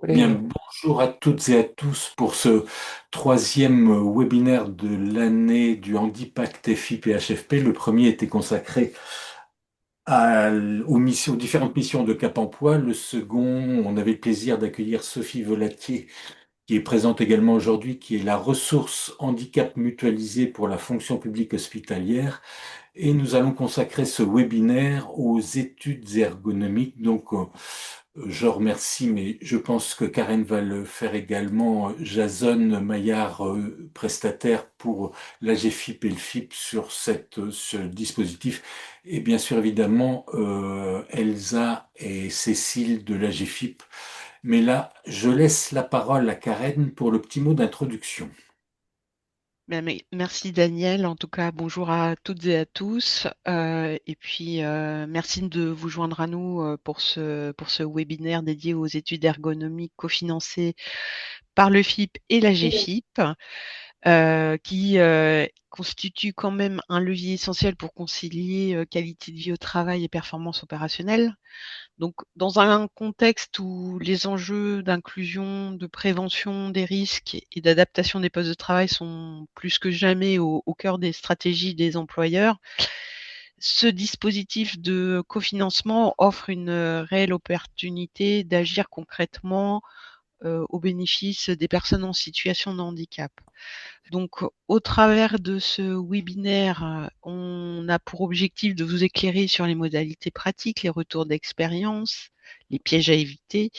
Bien, Et- bonjour à toutes et à tous pour ce troisième webinaire de l'année du Handipact FI-PHFP. Le premier était consacré aux différentes missions de Cap Emploi. Le second, on avait le plaisir d'accueillir Sophie Volatier, qui est présente également aujourd'hui, qui est la ressource handicap mutualisée pour la fonction publique hospitalière. Et nous allons consacrer ce webinaire aux études ergonomiques. Je remercie, mais je pense que Karen va le faire également. Jason Maillard, prestataire pour l'AGFIP et le FIP sur ce dispositif. Et bien sûr, évidemment, Elsa et Cécile de l'AGFIP. Mais là, je laisse la parole à Karen pour le petit mot d'introduction. Merci Daniel. En tout cas, bonjour à toutes et à tous. Merci de vous joindre à nous pour ce webinaire dédié aux études ergonomiques cofinancées par le FIP et la GFIP, qui constituent quand même un levier essentiel pour concilier qualité de vie au travail et performance opérationnelle. Donc, dans un contexte où les enjeux d'inclusion, de prévention des risques et d'adaptation des postes de travail sont plus que jamais au cœur des stratégies des employeurs, ce dispositif de cofinancement offre une réelle opportunité d'agir concrètement au bénéfice des personnes en situation de handicap. Donc, au travers de ce webinaire, on a pour objectif de vous éclairer sur les modalités pratiques, les retours d'expérience, les pièges à éviter,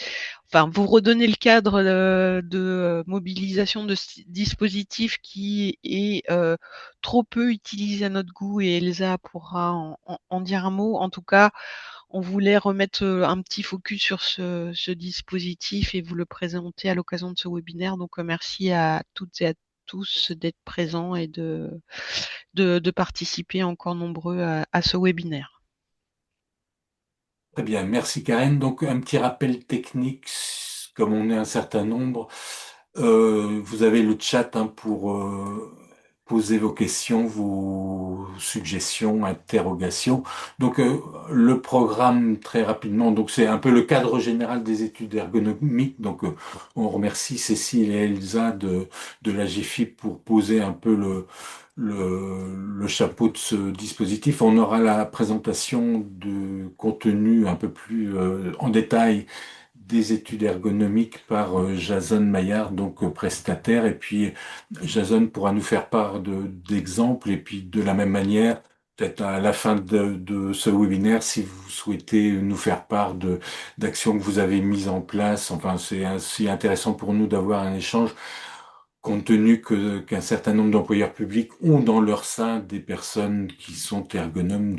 enfin, vous redonner le cadre de mobilisation de ce dispositif qui est trop peu utilisé à notre goût, et Elsa pourra en dire un mot. En tout cas, on voulait remettre un petit focus sur ce dispositif et vous le présenter à l'occasion de ce webinaire. Donc, merci à toutes et à tous d'être présents et de participer encore nombreux à ce webinaire. Très bien, merci Karen. Donc un petit rappel technique, comme on est un certain nombre, vous avez le chat pour poser vos questions, vos suggestions, interrogations. Le programme très rapidement, donc c'est un peu le cadre général des études ergonomiques. On remercie Cécile et Elsa de la GFIP pour poser un peu le chapeau de ce dispositif. On aura la présentation de contenu un peu plus en détail des études ergonomiques par Jason Maillard, prestataire. Et puis Jason pourra nous faire part d'exemples. Et puis de la même manière, peut-être à la fin de ce webinaire, si vous souhaitez nous faire part d'actions que vous avez mises en place. Enfin, c'est ainsi intéressant pour nous d'avoir un échange compte tenu qu'un certain nombre d'employeurs publics ont dans leur sein des personnes qui sont ergonomes.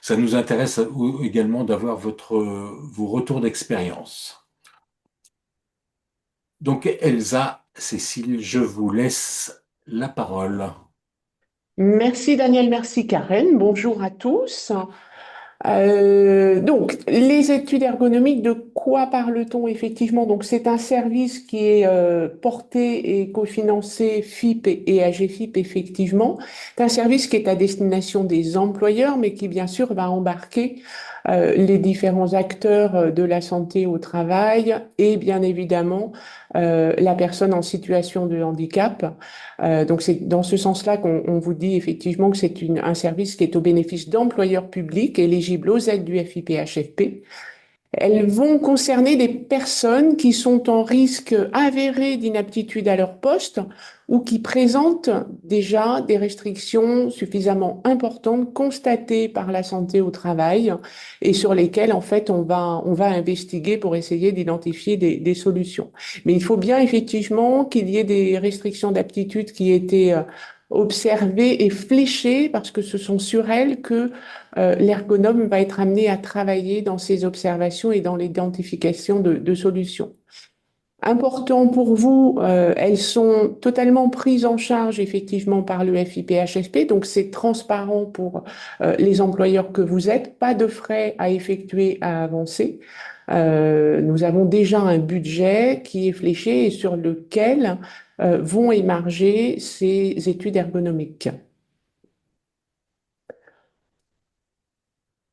Ça nous intéresse également d'avoir vos retours d'expérience. Donc, Elsa, Cécile, je vous laisse la parole. Merci Daniel, merci Karen. Bonjour à tous. Donc, les études ergonomiques, de quoi parle-t-on effectivement? Donc, c'est un service qui est porté et cofinancé FIP et AGFIP, effectivement. C'est un service qui est à destination des employeurs, mais qui, bien sûr, va embarquer les différents acteurs de la santé au travail et, bien évidemment, la personne en situation de handicap. Donc, c'est dans ce sens-là qu'on vous dit effectivement que c'est un service qui est au bénéfice d'employeurs publics éligibles aux aides du FIPHFP. Elles vont concerner des personnes qui sont en risque avéré d'inaptitude à leur poste ou qui présentent déjà des restrictions suffisamment importantes constatées par la santé au travail et sur lesquelles, en fait, on va investiguer pour essayer d'identifier des solutions. Mais il faut bien effectivement qu'il y ait des restrictions d'aptitude qui aient été observées et fléchées parce que ce sont sur elles que l'ergonome va être amené à travailler dans ses observations et dans l'identification de solutions. Important pour vous, elles sont totalement prises en charge effectivement par le FIPHFP, donc c'est transparent pour les employeurs que vous êtes, pas de frais à effectuer à avancer. Nous avons déjà un budget qui est fléché et sur lequel vont émarger ces études ergonomiques.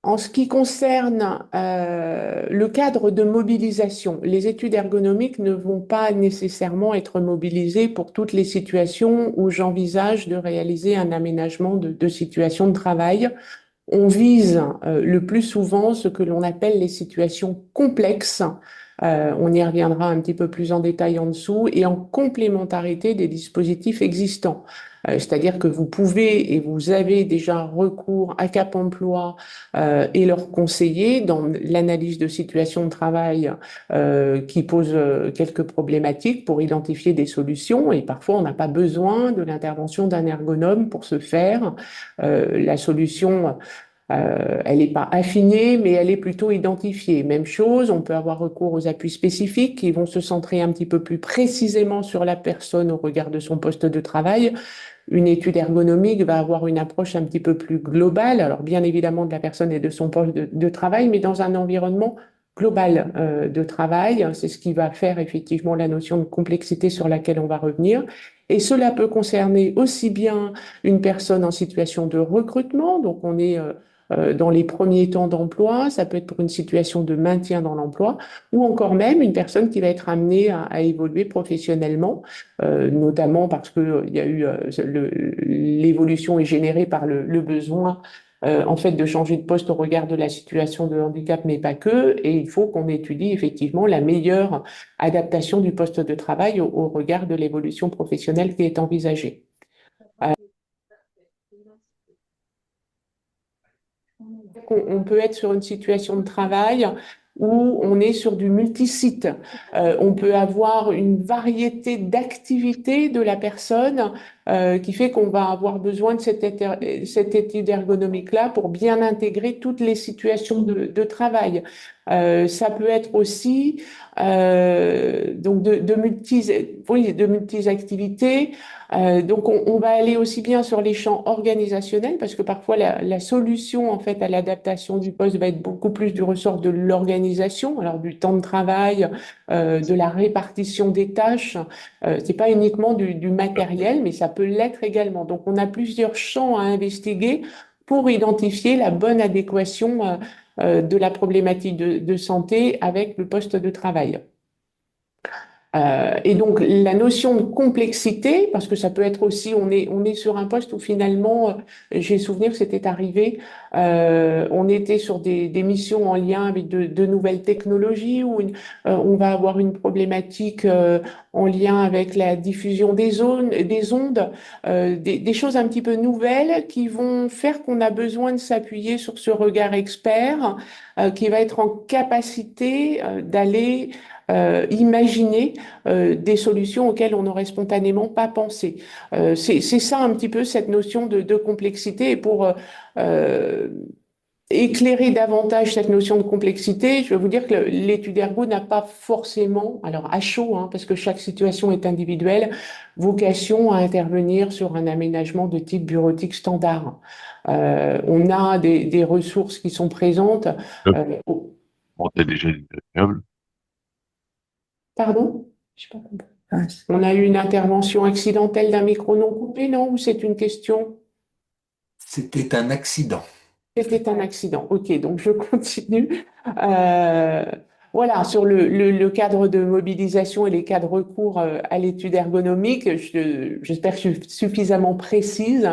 En ce qui concerne le cadre de mobilisation, les études ergonomiques ne vont pas nécessairement être mobilisées pour toutes les situations où j'envisage de réaliser un aménagement de situation de travail. On vise le plus souvent ce que l'on appelle les situations complexes. On y reviendra un petit peu plus en détail en dessous et en complémentarité des dispositifs existants. C'est-à-dire que vous pouvez et vous avez déjà recours à Cap Emploi et leurs conseillers dans l'analyse de situation de travail qui pose quelques problématiques pour identifier des solutions et parfois on n'a pas besoin de l'intervention d'un ergonome pour ce faire. La solution elle n'est pas affinée, mais elle est plutôt identifiée. Même chose, on peut avoir recours aux appuis spécifiques qui vont se centrer un petit peu plus précisément sur la personne au regard de son poste de travail. Une étude ergonomique va avoir une approche un petit peu plus globale, alors bien évidemment de la personne et de son poste de travail, mais dans un environnement global de travail. C'est ce qui va faire effectivement la notion de complexité sur laquelle on va revenir. Et cela peut concerner aussi bien une personne en situation de recrutement, donc on est dans les premiers temps d'emploi, ça peut être pour une situation de maintien dans l'emploi, ou encore même une personne qui va être amenée à évoluer professionnellement, notamment parce que il y a eu l'évolution est générée par le besoin en fait de changer de poste au regard de la situation de handicap, mais pas que, et il faut qu'on étudie effectivement la meilleure adaptation du poste de travail au regard de l'évolution professionnelle qui est envisagée. On peut être sur une situation de travail où on est sur du multisite. On peut avoir une variété d'activités de la personne qui fait qu'on va avoir besoin de cette étude ergonomique-là pour bien intégrer toutes les situations de travail. Ça peut être aussi donc de multi-activités. Donc on va aller aussi bien sur les champs organisationnels parce que parfois la solution en fait à l'adaptation du poste va être beaucoup plus du ressort de l'organisation, alors du temps de travail, de la répartition des tâches. C'est pas uniquement du matériel, mais ça peut l'être également. Donc on a plusieurs champs à investiguer pour identifier la bonne adéquation de la problématique de santé avec le poste de travail. Et donc la notion de complexité, parce que ça peut être aussi, on est sur un poste où finalement, j'ai souvenir que c'était arrivé, on était sur des missions en lien avec de nouvelles technologies, où on va avoir une problématique en lien avec la diffusion des ondes, des choses un petit peu nouvelles qui vont faire qu'on a besoin de s'appuyer sur ce regard expert qui va être en capacité d'aller imaginer des solutions auxquelles on n'aurait spontanément pas pensé. C'est ça un petit peu cette notion de complexité. Et pour euh, éclairer davantage cette notion de complexité, je vais vous dire que l'étude ergo n'a pas forcément, alors à chaud, hein, parce que chaque situation est individuelle, vocation à intervenir sur un aménagement de type bureautique standard. On a des ressources qui sont présentes. Hop, Euh, on t'est déjà désagréable. Pardon? Je sais pas compris. On a eu une intervention accidentelle d'un micro non coupé, non? Ou c'est une question? C'était un accident. C'était un accident. Ok, donc je continue. Euh, voilà, sur le cadre de mobilisation et les cas de recours à l'étude ergonomique, j'espère que je suis suffisamment précise.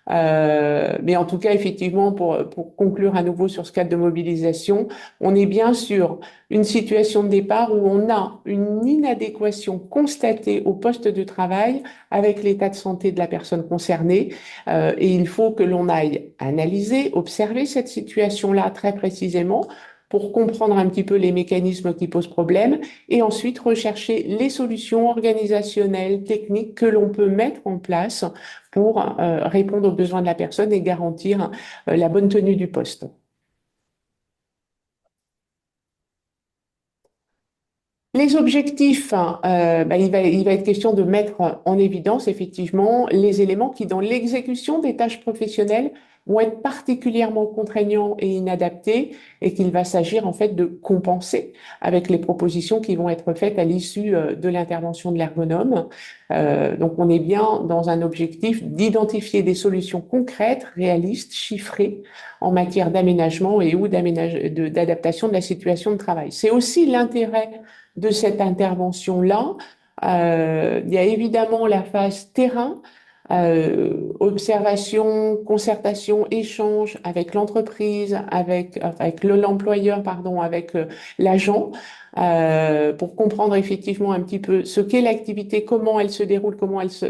Mais en tout cas, effectivement, pour conclure à nouveau sur ce cadre de mobilisation, on est bien sur une situation de départ où on a une inadéquation constatée au poste de travail avec l'état de santé de la personne concernée. Et il faut que l'on aille analyser, observer cette situation-là très précisément pour comprendre un petit peu les mécanismes qui posent problème et ensuite rechercher les solutions organisationnelles, techniques que l'on peut mettre en place pour répondre aux besoins de la personne et garantir la bonne tenue du poste. Les objectifs, il va être question de mettre en évidence effectivement les éléments qui, dans l'exécution des tâches professionnelles, vont être particulièrement contraignants et inadaptés et qu'il va s'agir en fait de compenser avec les propositions qui vont être faites à l'issue de l'intervention de l'ergonome. Donc, on est bien dans un objectif d'identifier des solutions concrètes, réalistes, chiffrées en matière d'aménagement et ou d'adaptation de la situation de travail. C'est aussi l'intérêt de cette intervention-là. Il y a évidemment la phase terrain, observation, concertation, échange avec l'entreprise, avec l'employeur, pardon, avec l'agent, pour comprendre effectivement un petit peu ce qu'est l'activité, comment elle se déroule,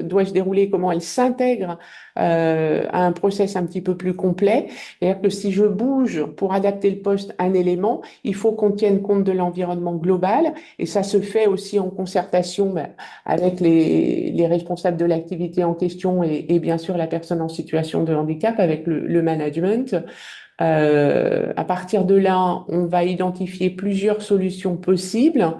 doit se dérouler, comment elle s'intègre à un process un petit peu plus complet. C'est-à-dire que si je bouge pour adapter le poste à un élément, il faut qu'on tienne compte de l'environnement global et ça se fait aussi en concertation avec les responsables de l'activité en question et bien sûr la personne en situation de handicap avec le management. À partir de là, on va identifier plusieurs solutions possibles.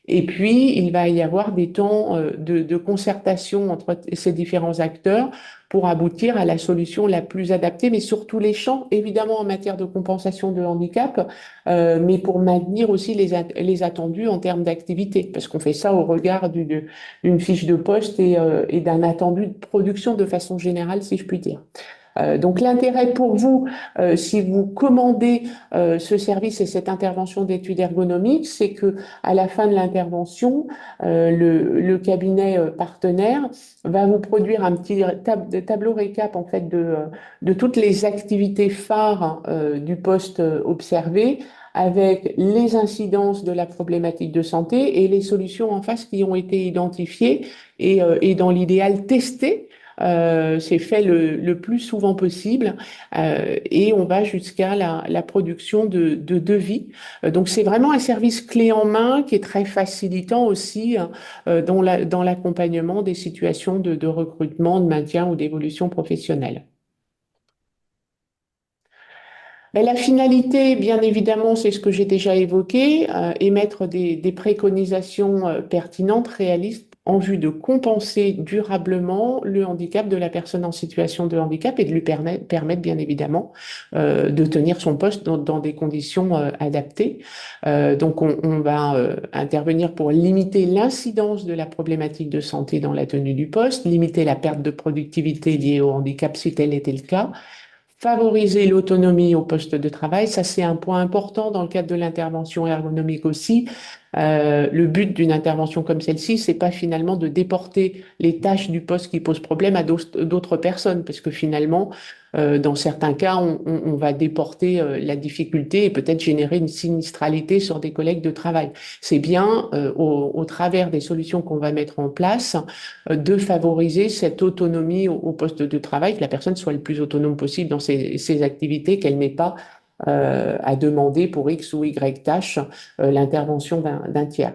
Et puis, il va y avoir des temps de concertation entre ces différents acteurs pour aboutir à la solution la plus adaptée, mais sur tous les champs, évidemment en matière de compensation de handicap, mais pour maintenir aussi les attendus en termes d'activité, parce qu'on fait ça au regard d'une fiche de poste et d'un attendu de production de façon générale, si je puis dire. Donc l'intérêt pour vous, si vous commandez ce service et cette intervention d'études ergonomiques, c'est que à la fin de l'intervention, le cabinet partenaire va vous produire un petit tableau récap en fait de toutes les activités phares du poste observé, avec les incidences de la problématique de santé et les solutions en face qui ont été identifiées et dans l'idéal testées. C'est fait le plus souvent possible et on va jusqu'à la production de devis. Donc c'est vraiment un service clé en main qui est très facilitant aussi dans l'accompagnement des situations de recrutement, de maintien ou d'évolution professionnelle. Mais la finalité, bien évidemment, c'est ce que j'ai déjà évoqué, émettre des préconisations pertinentes, réalistes, en vue de compenser durablement le handicap de la personne en situation de handicap et de lui permettre bien évidemment, de tenir son poste dans des conditions adaptées. Donc, on va intervenir pour limiter l'incidence de la problématique de santé dans la tenue du poste, limiter la perte de productivité liée au handicap si tel était le cas. Favoriser l'autonomie au poste de travail, ça c'est un point important dans le cadre de l'intervention ergonomique aussi. Le but d'une intervention comme celle-ci, c'est pas finalement de déporter les tâches du poste qui posent problème à d'autres personnes, parce que finalement, dans certains cas, on va déporter la difficulté et peut-être générer une sinistralité sur des collègues de travail. C'est bien, au travers des solutions qu'on va mettre en place, de favoriser cette autonomie au poste de travail, que la personne soit le plus autonome possible dans ses activités, qu'elle n'ait pas à demander pour X ou Y tâches l'intervention d'un tiers.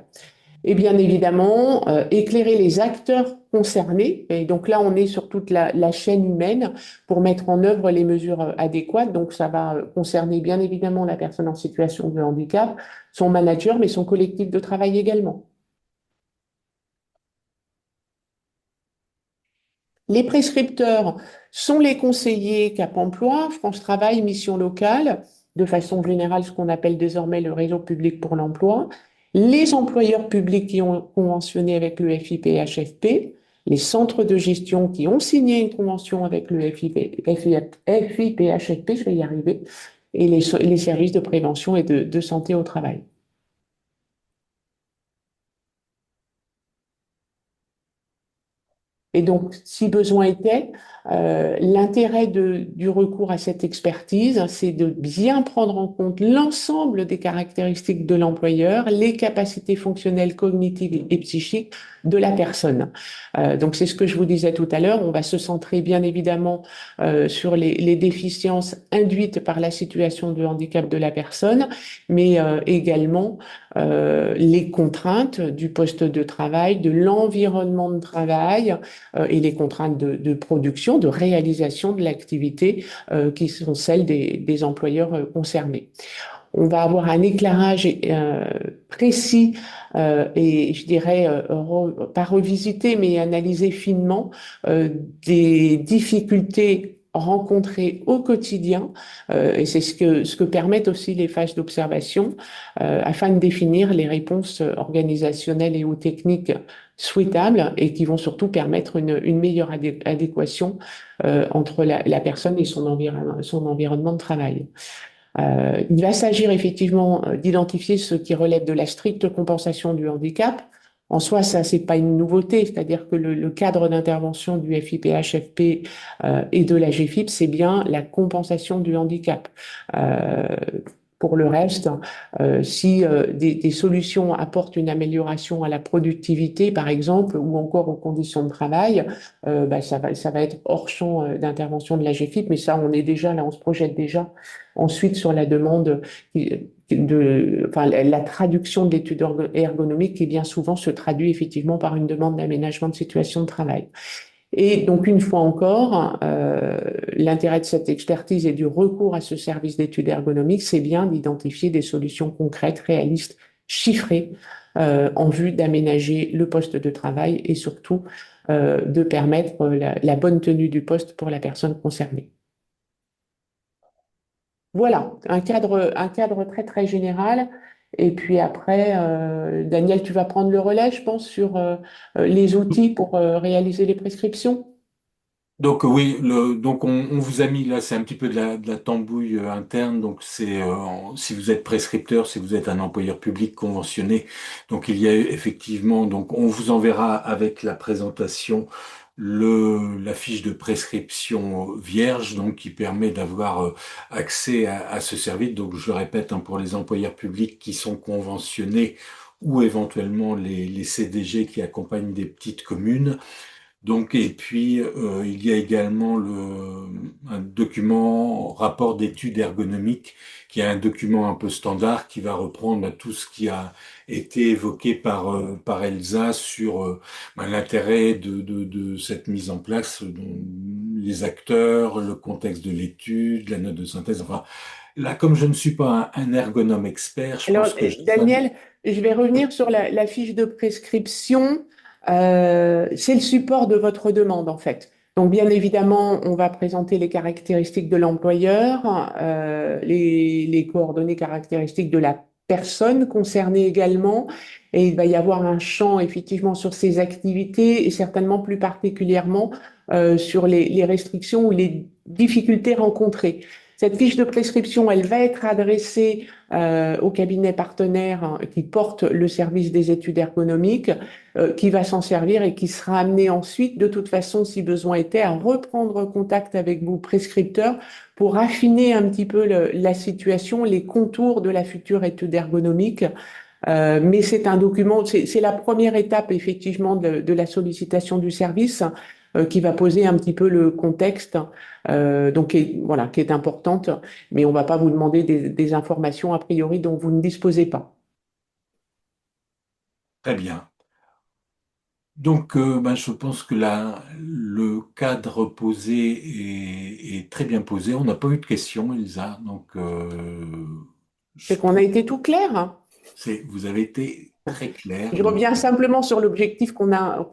Et bien évidemment, éclairer les acteurs concernés. Et donc là, on est sur toute la chaîne humaine pour mettre en œuvre les mesures adéquates. Donc ça va concerner bien évidemment la personne en situation de handicap, son manager, mais son collectif de travail également. Les prescripteurs sont les conseillers Cap Emploi, France Travail, Mission Locale, de façon générale ce qu'on appelle désormais le réseau public pour l'emploi, les employeurs publics qui ont conventionné avec le FIP-HFP, les centres de gestion qui ont signé une convention avec le FIP-HFP, je vais y arriver, et les services de prévention et de santé au travail. Et donc, si besoin était, l'intérêt du recours à cette expertise, c'est de bien prendre en compte l'ensemble des caractéristiques de l'employeur, les capacités fonctionnelles, cognitives et psychiques de la personne. Donc, c'est ce que je vous disais tout à l'heure. On va se centrer bien évidemment sur les déficiences induites par la situation de handicap de la personne, mais également les contraintes du poste de travail, de l'environnement de travail, et les contraintes de production, de réalisation de l'activité qui sont celles des employeurs concernés. on va avoir un éclairage précis et je dirais pas revisiter, mais analyser finement des difficultés rencontrées au quotidien, et c'est ce que permettent aussi les phases d'observation, afin de définir les réponses organisationnelles et ou techniques souhaitables et qui vont surtout permettre une meilleure adéquation entre la personne et son environnement de travail. Il va s'agir effectivement d'identifier ce qui relève de la stricte compensation du handicap. En soi, ça, c'est pas une nouveauté, c'est-à-dire que le cadre d'intervention du FIPH-FP et de la GFIP, c'est bien la compensation du handicap. Euh, pour le reste, si des solutions apportent une amélioration à la productivité, par exemple, ou encore aux conditions de travail, bah, ça va être hors champ d'intervention de la GFIP, mais ça, on est déjà là, on se projette déjà ensuite sur la demande enfin, la traduction de l'étude ergonomique qui bien souvent se traduit effectivement par une demande d'aménagement de situation de travail. Et donc, une fois encore, l'intérêt de cette expertise et du recours à ce service d'études ergonomiques, c'est bien d'identifier des solutions concrètes, réalistes, chiffrées, en vue d'aménager le poste de travail et surtout de permettre la bonne tenue du poste pour la personne concernée. Voilà, un cadre très très général. Et puis après, Daniel, tu vas prendre le relais, je pense, sur les outils pour réaliser les prescriptions. Donc oui, donc on vous a mis là, c'est un petit peu de la tambouille interne. Donc si vous êtes prescripteur, si vous êtes un employeur public conventionné, donc il y a effectivement, donc on vous enverra avec la présentation la fiche de prescription vierge, donc qui permet d'avoir accès à ce service. Donc je le répète, hein, pour les employeurs publics qui sont conventionnés ou éventuellement les CDG qui accompagnent des petites communes. Donc, et puis, il y a également un document, rapport d'études ergonomiques, qui est un document un peu standard qui va reprendre tout ce qui a été évoqué par Elsa sur l'intérêt de cette mise en place, dont les acteurs, le contexte de l'étude, la note de synthèse. Enfin, là, comme je ne suis pas un ergonome expert, je Alors, pense que je donne. Daniel, je vais revenir sur la fiche de prescription. C'est le support de votre demande, en fait. Donc, bien évidemment, on va présenter les caractéristiques de l'employeur, les coordonnées caractéristiques de la personne concernée également. Et il va y avoir un champ, effectivement, sur ses activités et certainement plus particulièrement sur les restrictions ou les difficultés rencontrées. Cette fiche de prescription, elle va être adressée au cabinet partenaire, hein, qui porte le service des études ergonomiques, qui va s'en servir et qui sera amené ensuite, de toute façon, si besoin était, à reprendre contact avec vous, prescripteurs, pour affiner un petit peu la situation, les contours de la future étude ergonomique. Mais c'est un document, c'est la première étape effectivement de la sollicitation du service, qui va poser un petit peu le contexte, donc voilà, qui est importante, mais on va pas vous demander des informations a priori dont vous ne disposez pas. Très bien. Donc, je pense que le cadre posé est très bien posé. On n'a pas eu de questions, Elsa. Donc, C'est je qu'on a trouve été tout clair, hein. vous avez été très clair. Je Donc, reviens simplement sur l'objectif qu'on a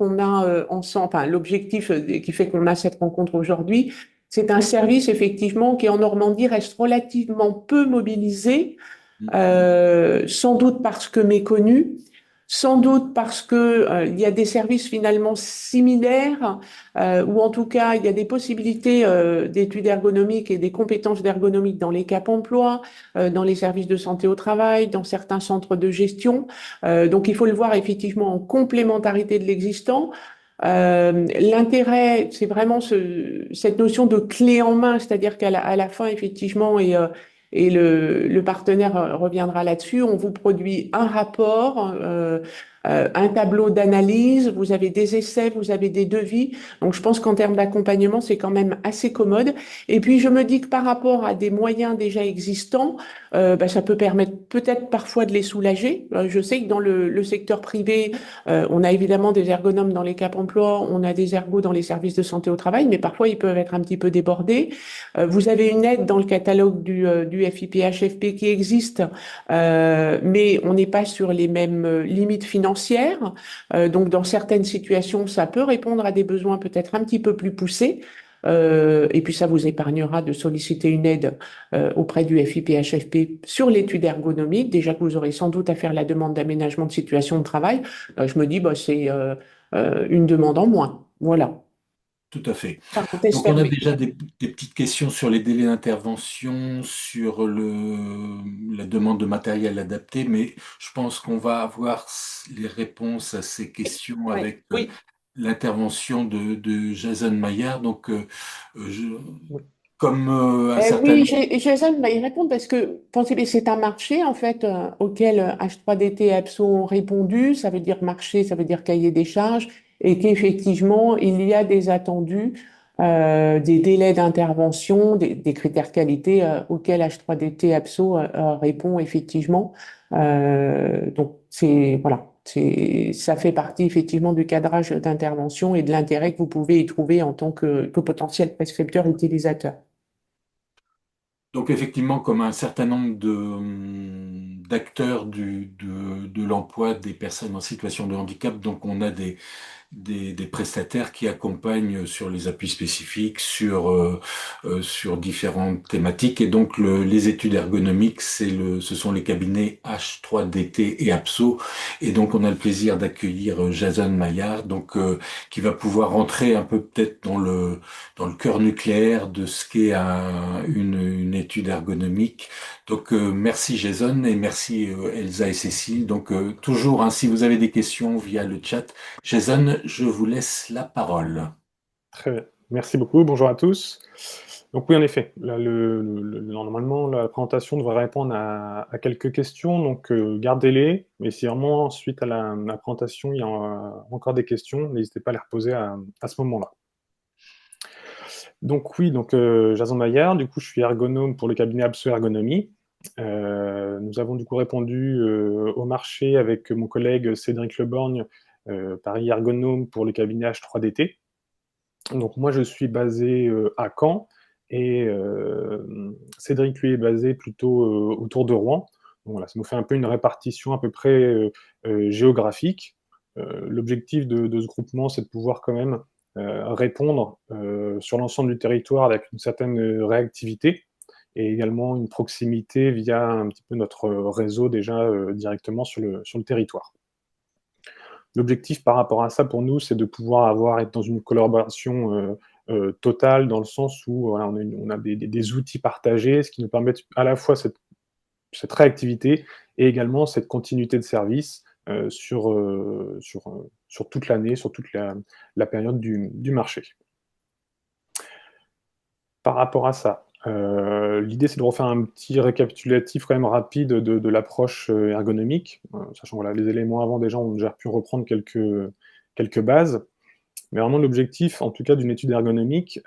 ensemble, enfin l'objectif qui fait qu'on a cette rencontre aujourd'hui. C'est un service effectivement qui en Normandie reste relativement peu mobilisé, sans doute parce que méconnu, sans doute parce que il y a des services finalement similaires, ou en tout cas il y a des possibilités d'études ergonomiques et des compétences d'ergonomique dans les CAP emploi, dans les services de santé au travail, dans certains centres de gestion. Donc il faut le voir effectivement en complémentarité de l'existant. L'intérêt, c'est vraiment cette notion de clé en main, c'est-à-dire qu'à la fin, effectivement, et le partenaire reviendra là-dessus, on vous produit un rapport un tableau d'analyse, vous avez des essais, vous avez des devis. Donc, je pense qu'en termes d'accompagnement, c'est quand même assez commode. Et puis, je me dis que par rapport à des moyens déjà existants, ça peut permettre peut-être parfois de les soulager. Je sais que dans le secteur privé, on a évidemment des ergonomes dans les Cap Emploi, on a des ergos dans les services de santé au travail, mais parfois ils peuvent être un petit peu débordés. Vous avez une aide dans le catalogue du FIPHFP qui existe, mais on n'est pas sur les mêmes limites financières. Donc, dans certaines situations, ça peut répondre à des besoins peut-être un petit peu plus poussés. Et puis ça vous épargnera de solliciter une aide auprès du FIPHFP sur l'étude ergonomique. Déjà que vous aurez sans doute à faire la demande d'aménagement de situation de travail, je me dis c'est une demande en moins. Voilà. Tout à fait. Parenthèse Donc, on a fermée. déjà des petites questions sur les délais d'intervention, sur la demande de matériel adapté, mais je pense qu'on va avoir les réponses à ces questions Oui, avec oui. l'intervention de Jason Maillard. Donc, je- Oui. comme un certain Oui, nombre... Jason va y répondre parce que pensez, c'est un marché en fait auquel H3DT et Apso ont répondu. Ça veut dire marché, ça veut dire cahier des charges et qu'effectivement il y a des attendus, des délais d'intervention, des critères qualité auxquels H3DT et Apso répond effectivement. Donc c'est voilà, ça fait partie effectivement du cadrage d'intervention et de l'intérêt que vous pouvez y trouver en tant que potentiel prescripteur utilisateur. Donc effectivement, comme un certain nombre d'acteurs de l'emploi des personnes en situation de handicap, donc on a des prestataires qui accompagnent sur les appuis spécifiques, sur différentes thématiques. Et donc, les études ergonomiques, ce sont les cabinets H3DT et APSO. Et donc, on a le plaisir d'accueillir Jason Maillard, donc, qui va pouvoir rentrer un peu peut-être dans le cœur nucléaire de ce qu'est une étude ergonomique. Donc, merci Jason et merci Elsa et Cécile. Donc, toujours, hein, si vous avez des questions via le chat, Jason, je vous laisse la parole. Très bien. Merci beaucoup. Bonjour à tous. Donc oui, en effet, là, normalement, la présentation devrait répondre à quelques questions, donc gardez-les. Mais si vraiment, suite à la présentation, il y a encore des questions, n'hésitez pas à les reposer à ce moment-là. Donc oui, Jason Maillard, du coup, je suis ergonome pour le cabinet Abso Ergonomie. Nous avons du coup répondu au marché avec mon collègue Cédric Leborgne, Paris Ergonome pour le cabinet H3DT. Donc moi, je suis basé à Caen et Cédric, lui, est basé plutôt autour de Rouen. Donc, voilà, ça nous fait un peu une répartition à peu près géographique. L'objectif de ce groupement, c'est de pouvoir quand même répondre sur l'ensemble du territoire avec une certaine réactivité et également une proximité via un petit peu notre réseau déjà directement sur le territoire. L'objectif par rapport à ça pour nous, c'est de pouvoir être dans une collaboration totale, dans le sens où voilà, on a des outils partagés, ce qui nous permet à la fois cette réactivité et également cette continuité de service sur toute l'année, sur toute la période du marché. Par rapport à ça, l'idée, c'est de refaire un petit récapitulatif quand même rapide de l'approche ergonomique, sachant que voilà, les éléments avant, déjà, on a déjà pu reprendre quelques bases. Mais vraiment, l'objectif, en tout cas, d'une étude ergonomique,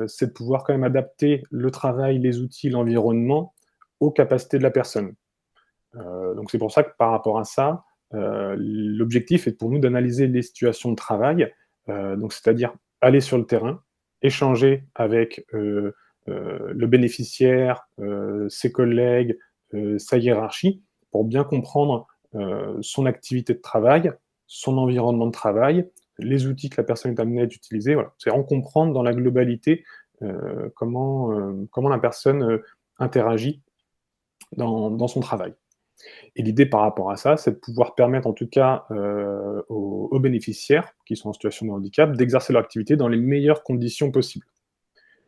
c'est de pouvoir quand même adapter le travail, les outils, l'environnement aux capacités de la personne. Donc c'est pour ça que par rapport à ça, l'objectif est pour nous d'analyser les situations de travail, donc c'est-à-dire aller sur le terrain, échanger avec le bénéficiaire, ses collègues, sa hiérarchie, pour bien comprendre son activité de travail, son environnement de travail, les outils que la personne est amenée à utiliser. Voilà. C'est en comprendre dans la globalité comment la personne interagit dans son travail. Et l'idée par rapport à ça, c'est de pouvoir permettre en tout cas aux bénéficiaires qui sont en situation de handicap d'exercer leur activité dans les meilleures conditions possibles.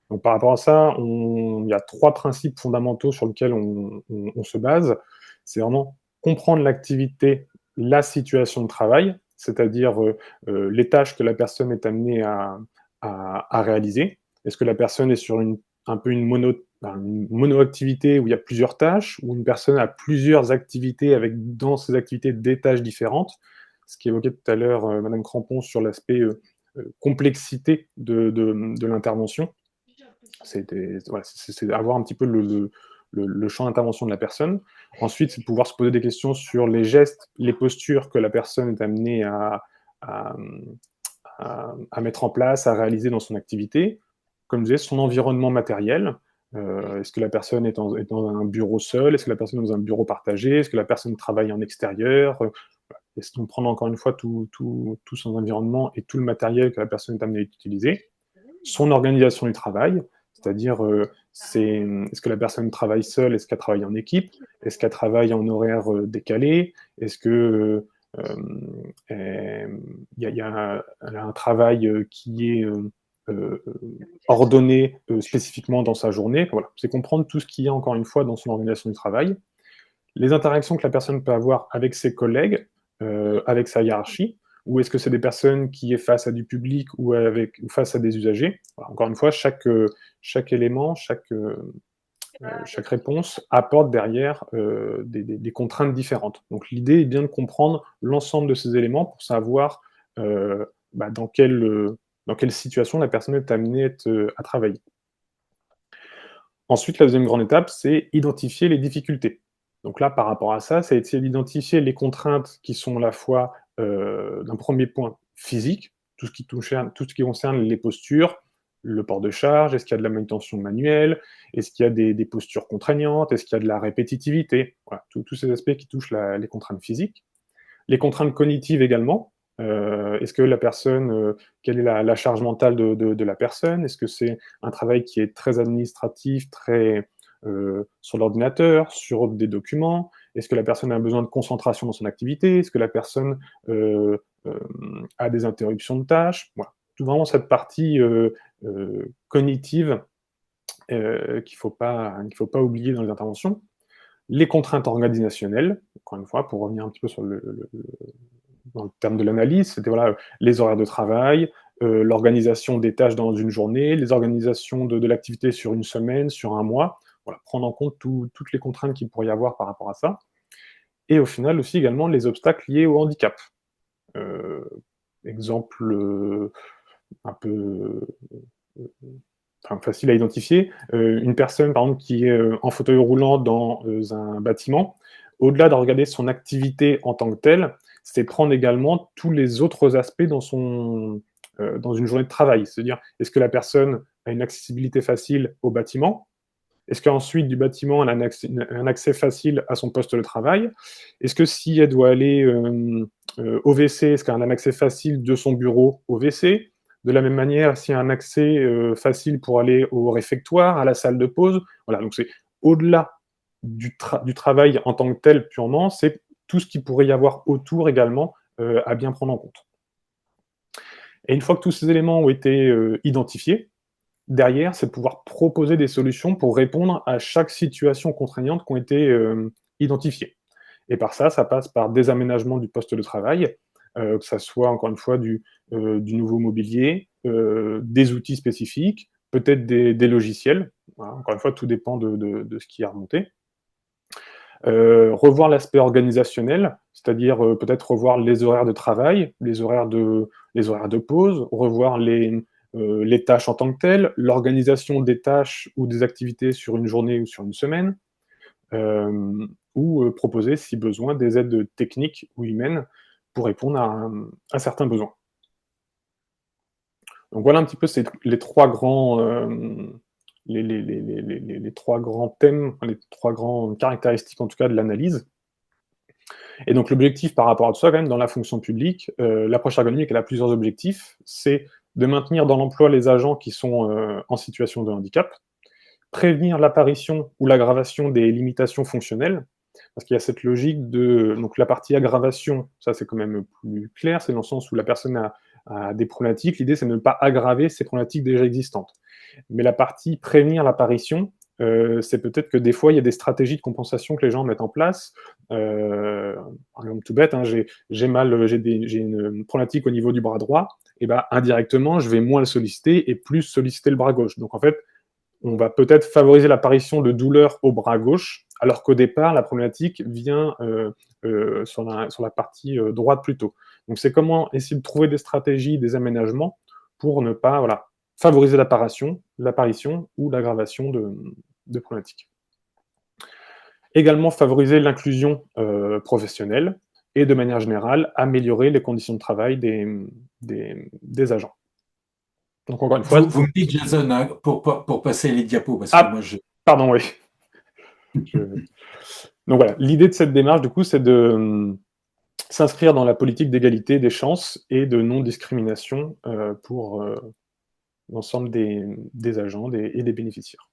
Donc par rapport à ça, il y a 3 principes fondamentaux sur lesquels on se base. C'est vraiment comprendre l'activité, la situation de travail, c'est-à-dire les tâches que la personne est amenée à réaliser. Est-ce que la personne est sur un peu une monoactivité où il y a plusieurs tâches, ou une personne a plusieurs activités avec dans ces activités des tâches différentes? ce qu'évoquait tout à l'heure Madame Crampon sur l'aspect complexité de l'intervention. C'est avoir un petit peu le champ d'intervention de la personne. Ensuite, c'est de pouvoir se poser des questions sur les gestes, les postures que la personne est amenée à mettre en place, à réaliser dans son activité. Comme je disais, son environnement matériel. Est-ce que la personne est dans un bureau seul? Est-ce que la personne est dans un bureau partagé? Est-ce que la personne travaille en extérieur? Est-ce qu'on prend encore une fois tout son environnement et tout le matériel que la personne est amenée à utiliser? Son organisation du travail, c'est-à-dire est-ce que la personne travaille seule? Est-ce qu'elle travaille en équipe? Est-ce qu'elle travaille en horaire décalé? Est-ce que elle a un travail qui est ordonné spécifiquement dans sa journée? Voilà. C'est comprendre tout ce qu'il y a encore une fois dans son organisation du travail, les interactions que la personne peut avoir avec ses collègues, avec sa hiérarchie, ou est-ce que c'est des personnes qui est face à du public ou face à des usagers? Voilà, encore une fois, chaque élément, chaque réponse apporte derrière des contraintes différentes. Donc l'idée est bien de comprendre l'ensemble de ces éléments pour savoir dans quelle situation la personne est amenée à travailler. Ensuite, la deuxième grande étape, c'est identifier les difficultés. Donc là, par rapport à ça, c'est essayer d'identifier les contraintes qui sont à la fois, d'un premier point, physique, tout ce qui concerne les postures, le port de charge, est-ce qu'il y a de la manutention manuelle, est-ce qu'il y a des postures contraignantes, est-ce qu'il y a de la répétitivité, voilà, tous ces aspects qui touchent les contraintes physiques. Les contraintes cognitives également, est-ce que la personne, quelle est la charge mentale de la personne? Est-ce que c'est un travail qui est très administratif, très sur l'ordinateur, sur des documents? Est-ce que la personne a besoin de concentration dans son activité? Est-ce que la personne a des interruptions de tâches? Voilà. Tout vraiment cette partie cognitive qu'il ne faut pas oublier dans les interventions. Les contraintes organisationnelles, encore une fois, pour revenir un petit peu sur dans le terme de l'analyse, c'était voilà, les horaires de travail, l'organisation des tâches dans une journée, les organisations de l'activité sur une semaine, sur un mois, voilà, prendre en compte toutes les contraintes qu'il pourrait y avoir par rapport à ça. Et au final aussi également les obstacles liés au handicap. Exemple un peu facile à identifier, une personne par exemple qui est en fauteuil roulant dans un bâtiment, au-delà de regarder son activité en tant que telle, c'est prendre également tous les autres aspects dans une journée de travail. C'est-à-dire, est-ce que la personne a une accessibilité facile au bâtiment? Est-ce qu'ensuite, du bâtiment, elle a un accès facile à son poste de travail? Est-ce que si elle doit aller au WC, est-ce qu'elle a un accès facile de son bureau au WC? De la même manière, s'il y a un accès facile pour aller au réfectoire, à la salle de pause. Voilà, donc c'est au-delà du travail en tant que tel purement, c'est tout ce qu'il pourrait y avoir autour également à bien prendre en compte. Et une fois que tous ces éléments ont été identifiés, derrière, c'est de pouvoir proposer des solutions pour répondre à chaque situation contraignante qui ont été identifiées. Et par ça passe par des aménagements du poste de travail, que ça soit, encore une fois, du nouveau mobilier, des outils spécifiques, peut-être des logiciels. Voilà, encore une fois, tout dépend de ce qui est remonté. Revoir l'aspect organisationnel, c'est-à-dire peut-être revoir les horaires de travail, les horaires de pause, revoir les tâches en tant que telles, l'organisation des tâches ou des activités sur une journée ou sur une semaine, ou proposer, si besoin, des aides techniques ou humaines pour répondre à certains besoins. Donc voilà un petit peu les trois grands les trois grands thèmes, les trois grandes caractéristiques en tout cas de l'analyse. Et donc l'objectif par rapport à tout ça, quand même, dans la fonction publique, l'approche ergonomique, elle a plusieurs objectifs. C'est de maintenir dans l'emploi les agents qui sont en situation de handicap, prévenir l'apparition ou l'aggravation des limitations fonctionnelles, parce qu'il y a cette logique donc la partie aggravation, ça c'est quand même plus clair, c'est dans le sens où la personne a des problématiques, l'idée c'est de ne pas aggraver ces problématiques déjà existantes. Mais la partie prévenir l'apparition, c'est peut-être que des fois il y a des stratégies de compensation que les gens mettent en place. Par exemple, tout bête, hein, j'ai une problématique au niveau du bras droit, et ben indirectement je vais moins le solliciter et plus solliciter le bras gauche. Donc en fait, on va peut-être favoriser l'apparition de douleurs au bras gauche, alors qu'au départ, la problématique vient sur la partie droite plutôt. Donc c'est comment essayer de trouver des stratégies, des aménagements pour ne pas favoriser l'apparition ou l'aggravation de problématiques. Également favoriser l'inclusion professionnelle et de manière générale améliorer les conditions de travail des agents. Donc encore une fois... Vous me dites, Jason, hein, pour passer les diapos, parce que moi je... Pardon, oui. Donc voilà, l'idée de cette démarche, du coup, c'est de s'inscrire dans la politique d'égalité des chances et de non-discrimination pour l'ensemble des agents et des bénéficiaires.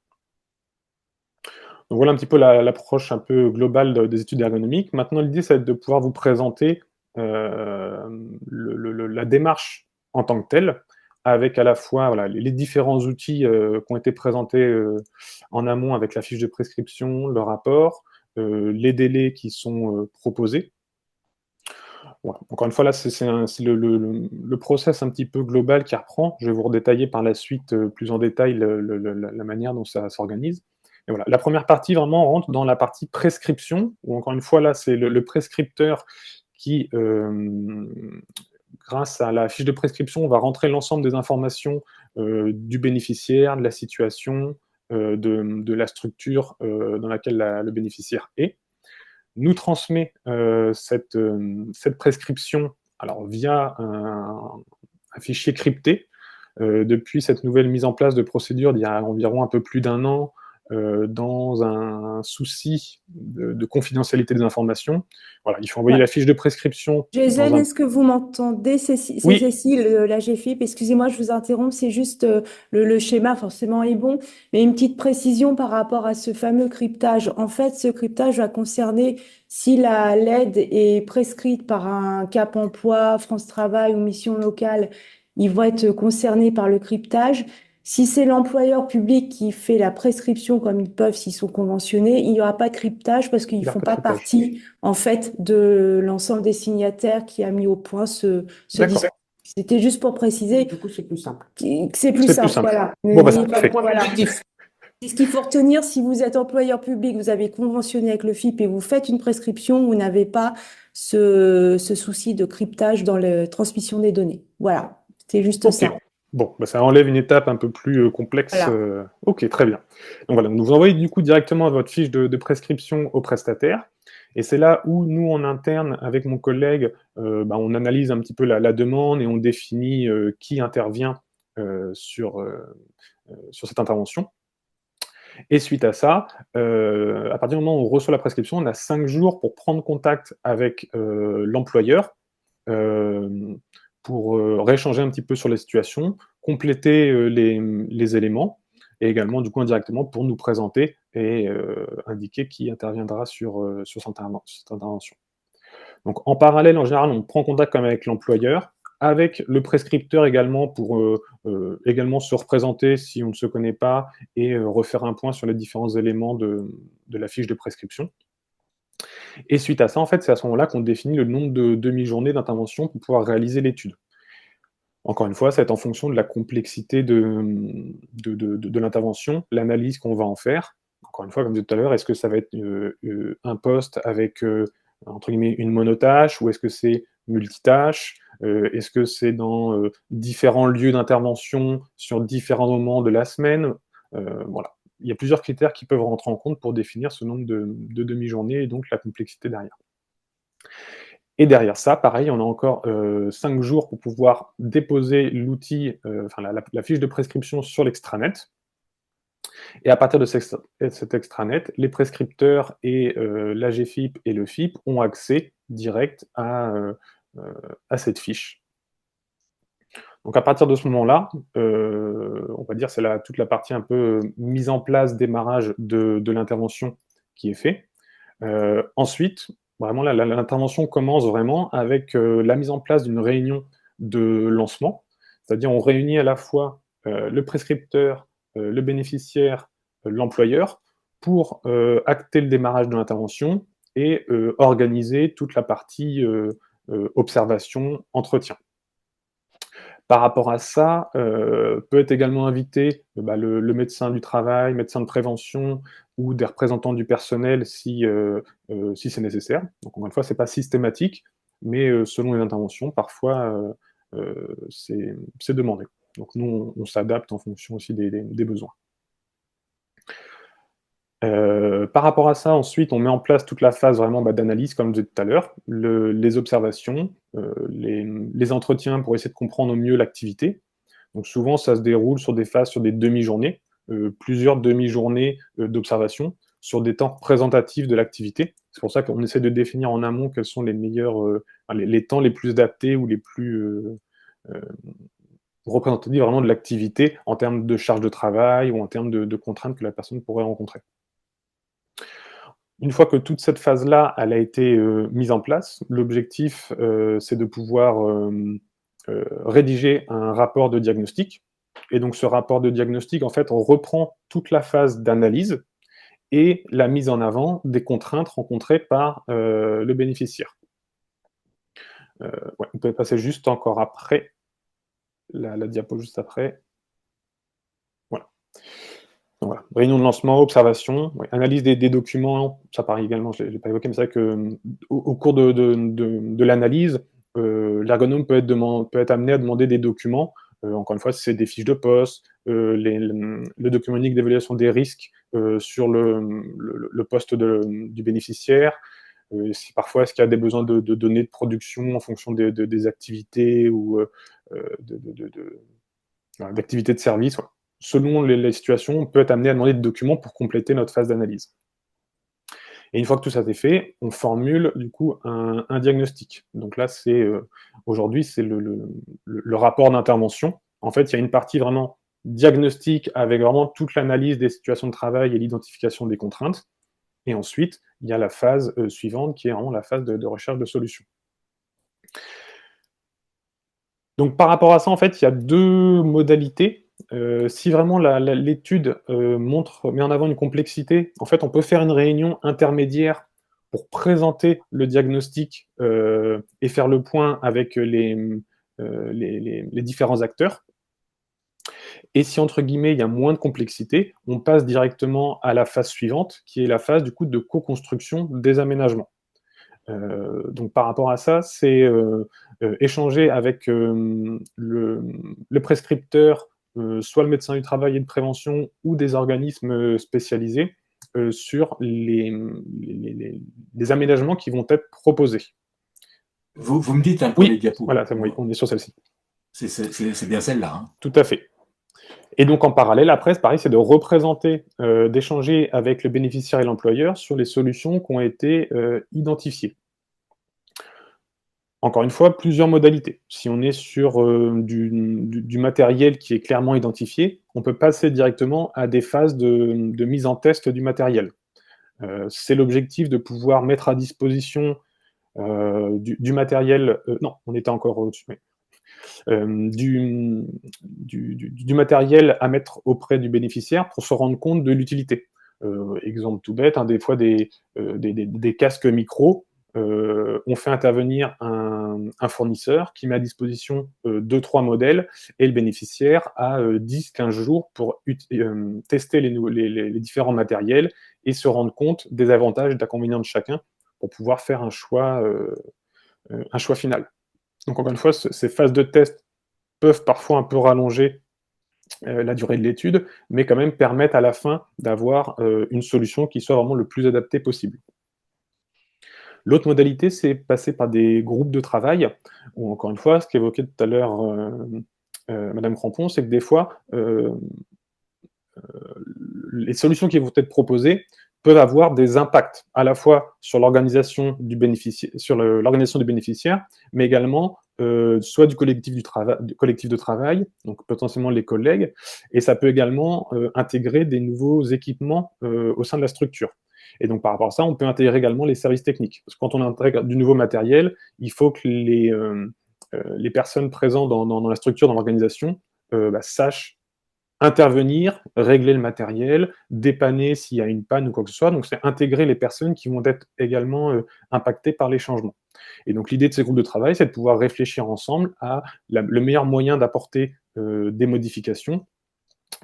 Donc voilà un petit peu l'approche un peu globale des études ergonomiques. Maintenant, l'idée, c'est de pouvoir vous présenter la démarche en tant que telle, avec à la fois les différents outils qui ont été présentés en amont avec la fiche de prescription, le rapport, les délais qui sont proposés. Voilà. Encore une fois, là, c'est le process un petit peu global qui reprend. Je vais vous redétailler par la suite plus en détail la manière dont ça s'organise. Et voilà. La première partie, vraiment, rentre dans la partie prescription, où encore une fois, là, c'est le prescripteur qui, grâce à la fiche de prescription, va rentrer l'ensemble des informations du bénéficiaire, de la situation, de la structure dans laquelle le bénéficiaire est, nous transmet cette prescription via un fichier crypté depuis cette nouvelle mise en place de procédure d'il y a environ un peu plus d'un an, dans un souci de confidentialité des informations. Voilà, il faut envoyer la fiche de prescription. Jason, est-ce que vous m'entendez? C'est Oui. Cécile, la GFIP. Excusez-moi, je vous interromps. C'est juste le schéma, forcément, est bon. Mais une petite précision par rapport à ce fameux cryptage. En fait, ce cryptage va concerner si l'aide est prescrite par un Cap Emploi, France Travail ou Mission Locale, ils vont être concernés par le cryptage. Si c'est l'employeur public qui fait la prescription, comme ils peuvent s'ils sont conventionnés, il n'y aura pas de cryptage parce qu'ils ne font pas partie, en fait, de l'ensemble des signataires qui a mis au point ce dispositif. C'était juste pour préciser. Du coup, c'est plus simple. C'est plus simple, voilà. Bon, bah, ça fait. Voilà. C'est ce qu'il faut retenir, si vous êtes employeur public, vous avez conventionné avec le FIP et vous faites une prescription, vous n'avez pas ce souci de cryptage dans la transmission des données. Voilà, c'est juste ça. Bon, bah ça enlève une étape un peu plus complexe. Voilà. Ok, très bien. Donc voilà, vous envoyez du coup directement votre fiche de prescription au prestataire. Et c'est là où nous, en interne, avec mon collègue, on analyse un petit peu la demande et on définit qui intervient sur cette intervention. Et suite à ça, à partir du moment où on reçoit la prescription, on a 5 jours pour prendre contact avec l'employeur pour rééchanger un petit peu sur la situation, compléter les éléments, et également, du coup, indirectement, pour nous présenter et indiquer qui interviendra sur cette intervention. Donc, en parallèle, en général, on prend contact quand même avec l'employeur, avec le prescripteur également, pour également se représenter si on ne se connaît pas, et refaire un point sur les différents éléments de la fiche de prescription. Et suite à ça, en fait, c'est à ce moment-là qu'on définit le nombre de demi-journées d'intervention pour pouvoir réaliser l'étude. Encore une fois, ça va être en fonction de la complexité de l'intervention, l'analyse qu'on va en faire. Encore une fois, comme je disais tout à l'heure, est-ce que ça va être un poste avec, entre guillemets, une monotâche, ou est-ce que c'est multitâche? Est-ce que c'est dans différents lieux d'intervention sur différents moments de la semaine? Voilà. Il y a plusieurs critères qui peuvent rentrer en compte pour définir ce nombre de demi-journées et donc la complexité derrière. Et derrière ça, pareil, on a encore 5 jours pour pouvoir déposer l'outil, la fiche de prescription sur l'extranet. Et à partir de cet extranet, les prescripteurs et la GFIP et le FIP ont accès direct à cette fiche. Donc à partir de ce moment-là, on va dire c'est toute la partie un peu mise en place, démarrage de l'intervention qui est fait. Ensuite, vraiment l'intervention commence vraiment avec la mise en place d'une réunion de lancement, c'est-à-dire on réunit à la fois le prescripteur, le bénéficiaire, l'employeur, pour acter le démarrage de l'intervention et organiser toute la partie observation, entretien. Par rapport à ça, peut être également invité le médecin du travail, médecin de prévention, ou des représentants du personnel si c'est nécessaire. Donc encore une fois, ce n'est pas systématique, mais selon les interventions, parfois c'est demandé. Donc nous, on s'adapte en fonction aussi des besoins. Par rapport à ça, ensuite, on met en place toute la phase vraiment d'analyse, comme je disais tout à l'heure, les observations, les entretiens pour essayer de comprendre au mieux l'activité. Donc souvent, ça se déroule sur des phases, sur des demi-journées, plusieurs demi-journées d'observation, sur des temps représentatifs de l'activité. C'est pour ça qu'on essaie de définir en amont quels sont les meilleurs, les temps les plus adaptés ou les plus représentatifs vraiment de l'activité en termes de charge de travail ou en termes de contraintes que la personne pourrait rencontrer. Une fois que toute cette phase-là, elle a été mise en place, l'objectif, c'est de pouvoir rédiger un rapport de diagnostic. Et donc, ce rapport de diagnostic, en fait, on reprend toute la phase d'analyse et la mise en avant des contraintes rencontrées par le bénéficiaire. Ouais, on peut passer juste encore après, la diapo juste après. Voilà. Donc, voilà. Réunion de lancement, observation, ouais. Analyse des documents, ça paraît également, je ne l'ai pas évoqué, mais c'est vrai qu'au cours de l'analyse, l'ergonome peut être amené à demander des documents. Encore une fois, c'est des fiches de poste, le document unique d'évaluation des risques sur le poste du bénéficiaire. Parfois, est-ce qu'il y a des besoins de données de production en fonction des activités ou d'activités de service. Voilà. Selon les situations, on peut être amené à demander des documents pour compléter notre phase d'analyse. Et une fois que tout ça est fait, on formule du coup un diagnostic. Donc là, aujourd'hui, c'est le rapport d'intervention. En fait, il y a une partie vraiment diagnostic avec vraiment toute l'analyse des situations de travail et l'identification des contraintes. Et ensuite, il y a la phase suivante qui est vraiment la phase de recherche de solutions. Donc par rapport à ça, en fait, il y a deux modalités. Si vraiment l'étude met en avant une complexité, en fait, on peut faire une réunion intermédiaire pour présenter le diagnostic et faire le point avec les différents acteurs. Et si, entre guillemets, il y a moins de complexité, on passe directement à la phase suivante, qui est la phase du coup de co-construction des aménagements. Donc par rapport à ça, c'est échanger avec le prescripteur, soit le médecin du travail et de prévention ou des organismes spécialisés sur les aménagements qui vont être proposés. Vous me dites un peu les diapos. Voilà, oui, on est sur celle-ci. C'est bien celle-là. Hein. Tout à fait. Et donc en parallèle, après, pareil, c'est de représenter, d'échanger avec le bénéficiaire et l'employeur sur les solutions qui ont été identifiées. Encore une fois, plusieurs modalités. Si on est sur du matériel qui est clairement identifié, on peut passer directement à des phases de mise en test du matériel. C'est l'objectif de pouvoir mettre à disposition du matériel... non, on était encore au-dessus. Mais, du matériel à mettre auprès du bénéficiaire pour se rendre compte de l'utilité. Exemple tout bête, des fois des casques micro, on fait intervenir un fournisseur qui met à disposition 2-3 modèles et le bénéficiaire a 10-15 jours pour tester les différents matériels et se rendre compte des avantages et des inconvénients de chacun pour pouvoir faire un choix final. Donc encore une fois, ces phases de test peuvent parfois un peu rallonger la durée de l'étude, mais quand même permettent à la fin d'avoir une solution qui soit vraiment le plus adaptée possible. L'autre modalité, c'est passer par des groupes de travail, où encore une fois, ce qu'évoquait tout à l'heure Madame Crampon, c'est que des fois, les solutions qui vont être proposées peuvent avoir des impacts à la fois sur l'organisation du bénéficiaire, mais également soit du collectif de travail, donc potentiellement les collègues, et ça peut également intégrer des nouveaux équipements au sein de la structure. Et donc par rapport à ça, on peut intégrer également les services techniques. Parce que quand on intègre du nouveau matériel, il faut que les personnes présentes dans la structure, dans l'organisation, sachent intervenir, régler le matériel, dépanner s'il y a une panne ou quoi que ce soit. Donc, c'est intégrer les personnes qui vont être également impactées par les changements. Et donc, l'idée de ces groupes de travail, c'est de pouvoir réfléchir ensemble à le meilleur moyen d'apporter des modifications.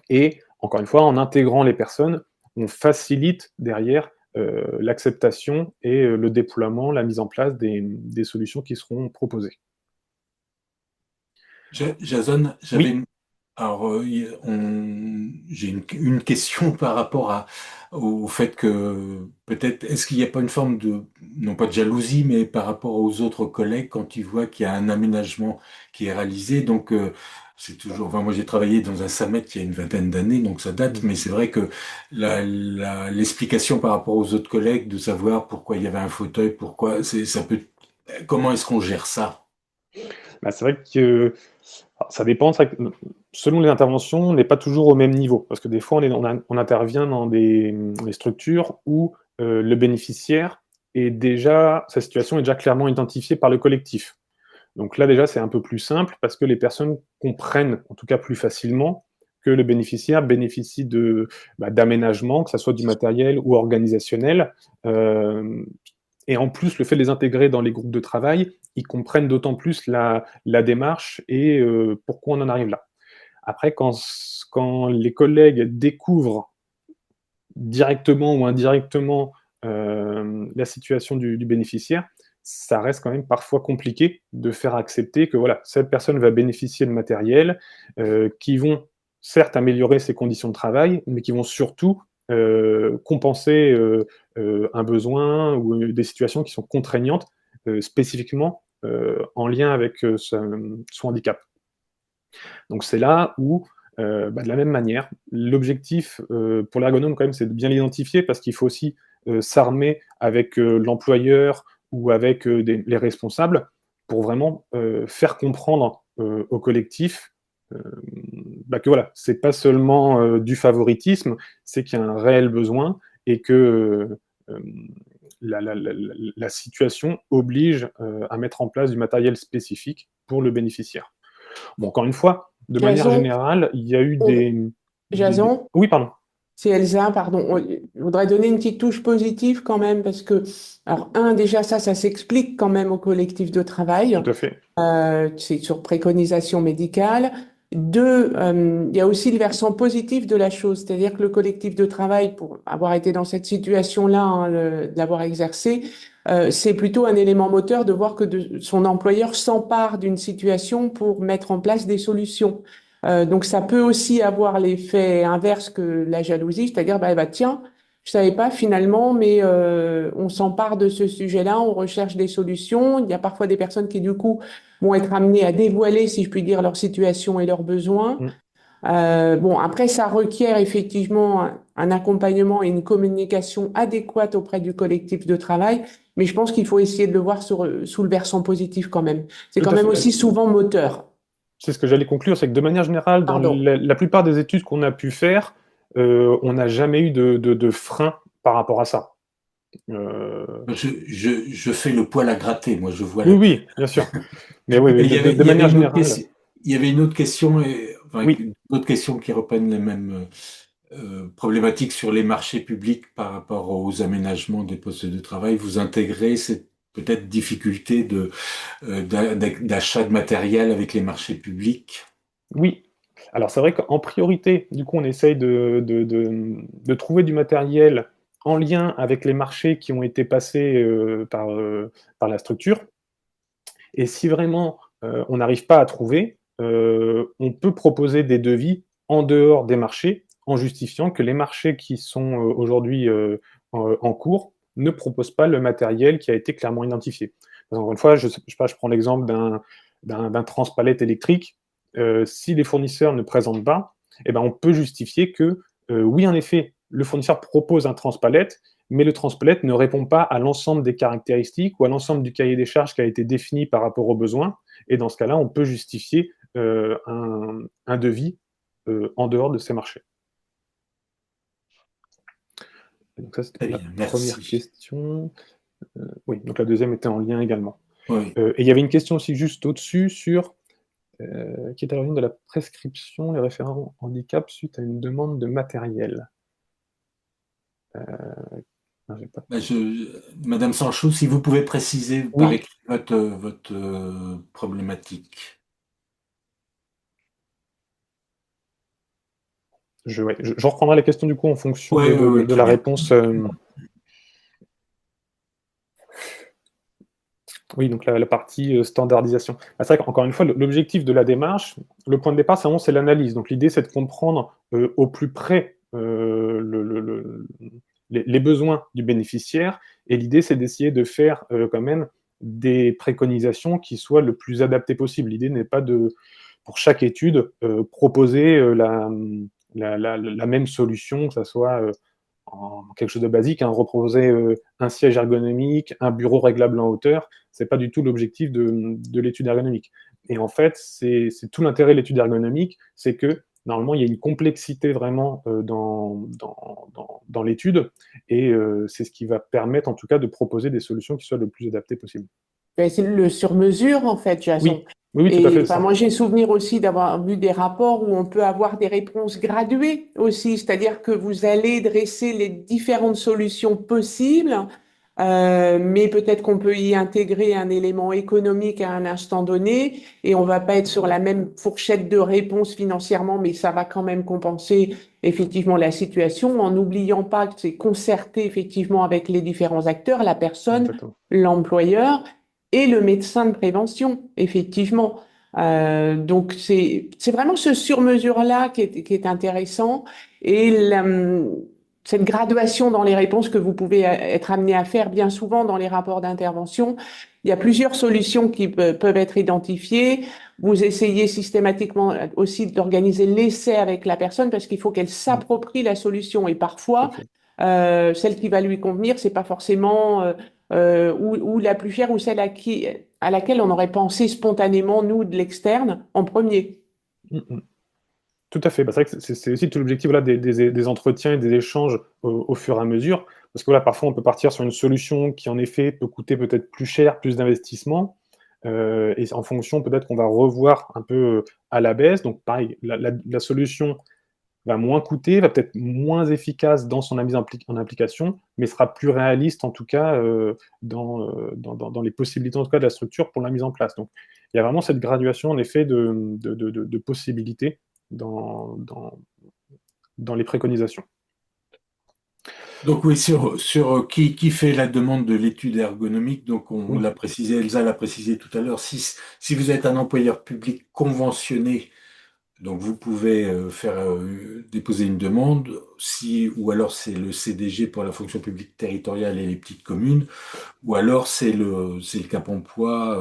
Et, encore une fois, en intégrant les personnes, on facilite derrière l'acceptation et le déploiement, la mise en place des solutions qui seront proposées. Jason, Oui. alors, j'ai une question par rapport au fait que peut-être, est-ce qu'il n'y a pas une forme de, non pas de jalousie, mais par rapport aux autres collègues quand ils voient qu'il y a un aménagement qui est réalisé. Donc, c'est toujours, enfin, moi j'ai travaillé dans un SAMET il y a une vingtaine d'années, donc ça date, mais c'est vrai que l'explication par rapport aux autres collègues de savoir pourquoi il y avait un fauteuil, comment est-ce qu'on gère ça? Bah, c'est vrai que ça dépend. C'est vrai que, selon les interventions, on n'est pas toujours au même niveau. Parce que des fois, on intervient dans des structures où le bénéficiaire sa situation est déjà clairement identifiée par le collectif. Donc là, déjà, c'est un peu plus simple parce que les personnes comprennent, en tout cas plus facilement, que le bénéficiaire bénéficie d'aménagements, que ce soit du matériel ou organisationnel. Et en plus, le fait de les intégrer dans les groupes de travail, ils comprennent d'autant plus la démarche et pourquoi on en arrive là. Après, quand les collègues découvrent directement ou indirectement la situation du bénéficiaire, ça reste quand même parfois compliqué de faire accepter que voilà, cette personne va bénéficier de matériel qui vont certes améliorer ses conditions de travail, mais qui vont surtout compenser un besoin ou des situations qui sont contraignantes spécifiquement en lien avec son handicap. Donc c'est là où, de la même manière, l'objectif pour l'ergonome quand même, c'est de bien l'identifier parce qu'il faut aussi s'armer avec l'employeur ou avec les responsables pour vraiment faire comprendre au collectif que voilà, c'est pas seulement du favoritisme, c'est qu'il y a un réel besoin et que euh, la situation oblige à mettre en place du matériel spécifique pour le bénéficiaire. Bon, encore une fois, de manière Jason, générale, il y a eu Jason, Oui, pardon. c'est Elsa, pardon. Je voudrais donner une petite touche positive quand même parce que, alors, déjà, ça s'explique quand même au collectif de travail. Tout à fait. C'est sur préconisation médicale. Deux, il y a aussi le versant positif de la chose, c'est-à-dire que le collectif de travail, pour avoir été dans cette situation-là, hein, de l'avoir exercé, c'est plutôt un élément moteur de voir que son employeur s'empare d'une situation pour mettre en place des solutions. Donc ça peut aussi avoir l'effet inverse que la jalousie, c'est-à-dire bah tiens, je savais pas finalement, mais on s'empare de ce sujet-là, on recherche des solutions. Il y a parfois des personnes qui du coup vont être amenées à dévoiler, si je puis dire, leur situation et leurs besoins. Mm. Bon, après, ça requiert effectivement un accompagnement et une communication adéquate auprès du collectif de travail, mais je pense qu'il faut essayer de le voir sous le versant positif quand même. C'est Tout quand à même fait. aussi souvent moteur. C'est ce que j'allais conclure, c'est que de manière générale, dans Pardon. la plupart des études qu'on a pu faire, on n'a jamais eu de frein par rapport à ça. Euh, Je fais le poil à gratter, moi je vois Oui, oui, bien sûr. Mais oui, Mais oui, de il y avait manière une autre générale, question, il y avait une autre question, enfin, oui. d'autres questions qui reprennent les mêmes problématiques sur les marchés publics par rapport aux aménagements des postes de travail. Vous intégrez cette peut-être difficulté d'achat de matériel avec les marchés publics? Oui. Alors c'est vrai qu'en priorité, du coup, on essaye de trouver du matériel en lien avec les marchés qui ont été passés par la structure. Et si vraiment on n'arrive pas à trouver, on peut proposer des devis en dehors des marchés en justifiant que les marchés qui sont aujourd'hui en cours ne proposent pas le matériel qui a été clairement identifié. Encore une fois, je sais pas, je prends l'exemple d'un transpalette électrique. Si les fournisseurs ne présentent pas, eh ben, on peut justifier que oui, en effet, le fournisseur propose un transpalette, mais le transpalette ne répond pas à l'ensemble des caractéristiques ou à l'ensemble du cahier des charges qui a été défini par rapport aux besoins. Et dans ce cas-là, on peut justifier un devis en dehors de ces marchés. Et donc ça, c'était Très pour la bien, première merci. question. Oui, donc la deuxième était en lien également. Oui. Et il y avait une question aussi juste au-dessus sur qui est à l'origine de la prescription, les référents handicap suite à une demande de matériel. Non, j'ai pas... Ben, Madame Sanchou, si vous pouvez préciser par Oui, écrit votre problématique. ouais, je reprendrai la question du coup en fonction Oui, oui, oui, de très la bien. réponse Oui, donc la partie standardisation. Ah, c'est vrai qu'encore une fois, l'objectif de la démarche, le point de départ, c'est l'analyse. Donc l'idée, c'est de comprendre au plus près les besoins du bénéficiaire. Et l'idée, c'est d'essayer de faire quand même des préconisations qui soient le plus adaptées possible. L'idée n'est pas de, pour chaque étude, proposer la même solution, que ça soit en quelque chose de basique, hein, reproposer un siège ergonomique, un bureau réglable en hauteur, c'est pas du tout l'objectif de l'étude ergonomique. Et en fait, c'est tout l'intérêt de l'étude ergonomique, c'est que normalement, il y a une complexité vraiment dans l'étude, et c'est ce qui va permettre en tout cas de proposer des solutions qui soient le plus adaptées possible. Ben, c'est le sur-mesure, en fait, Jason. Oui, oui, oui, tout à Et fait, enfin, ça. moi, j'ai souvenir aussi d'avoir vu des rapports où on peut avoir des réponses graduées aussi, c'est-à-dire que vous allez dresser les différentes solutions possibles, mais peut-être qu'on peut y intégrer un élément économique à un instant donné, et on va pas être sur la même fourchette de réponses financièrement, mais ça va quand même compenser effectivement la situation, en n'oubliant pas que c'est concerté effectivement avec les différents acteurs, la personne, Exactement. l'employeur et le médecin de prévention, effectivement. Donc c'est vraiment ce sur-mesure-là qui est intéressant et cette graduation dans les réponses que vous pouvez être amené à faire bien souvent dans les rapports d'intervention. Il y a plusieurs solutions qui peuvent être identifiées. Vous essayez systématiquement aussi d'organiser l'essai avec la personne parce qu'il faut qu'elle s'approprie la solution et Tout à parfois fait. celle qui va lui convenir, c'est pas forcément ou la plus chère ou celle à laquelle on aurait pensé spontanément, nous, de l'externe, en premier. Mm, mm. Tout à fait. Bah, c'est vrai que c'est aussi tout l'objectif voilà, des entretiens et des échanges au fur et à mesure. Parce que voilà, parfois, on peut partir sur une solution qui, en effet, peut coûter peut-être plus cher, plus d'investissement. Et en fonction, peut-être qu'on va revoir un peu à la baisse. Donc, pareil, la solution va moins coûter, va peut-être moins efficace dans son mise en application, mais sera plus réaliste, en tout cas, dans les possibilités, en tout cas, de la structure pour la mise en place. Donc, il y a vraiment cette graduation, en effet, de possibilités dans, dans, dans les préconisations. Donc oui, sur qui fait la demande de l'étude ergonomique, donc on Oui, l'a précisé, Elsa l'a précisé tout à l'heure, si vous êtes un employeur public conventionné, donc vous pouvez faire déposer une demande, ou alors c'est le CDG pour la fonction publique territoriale et les petites communes, ou alors c'est le Cap emploi,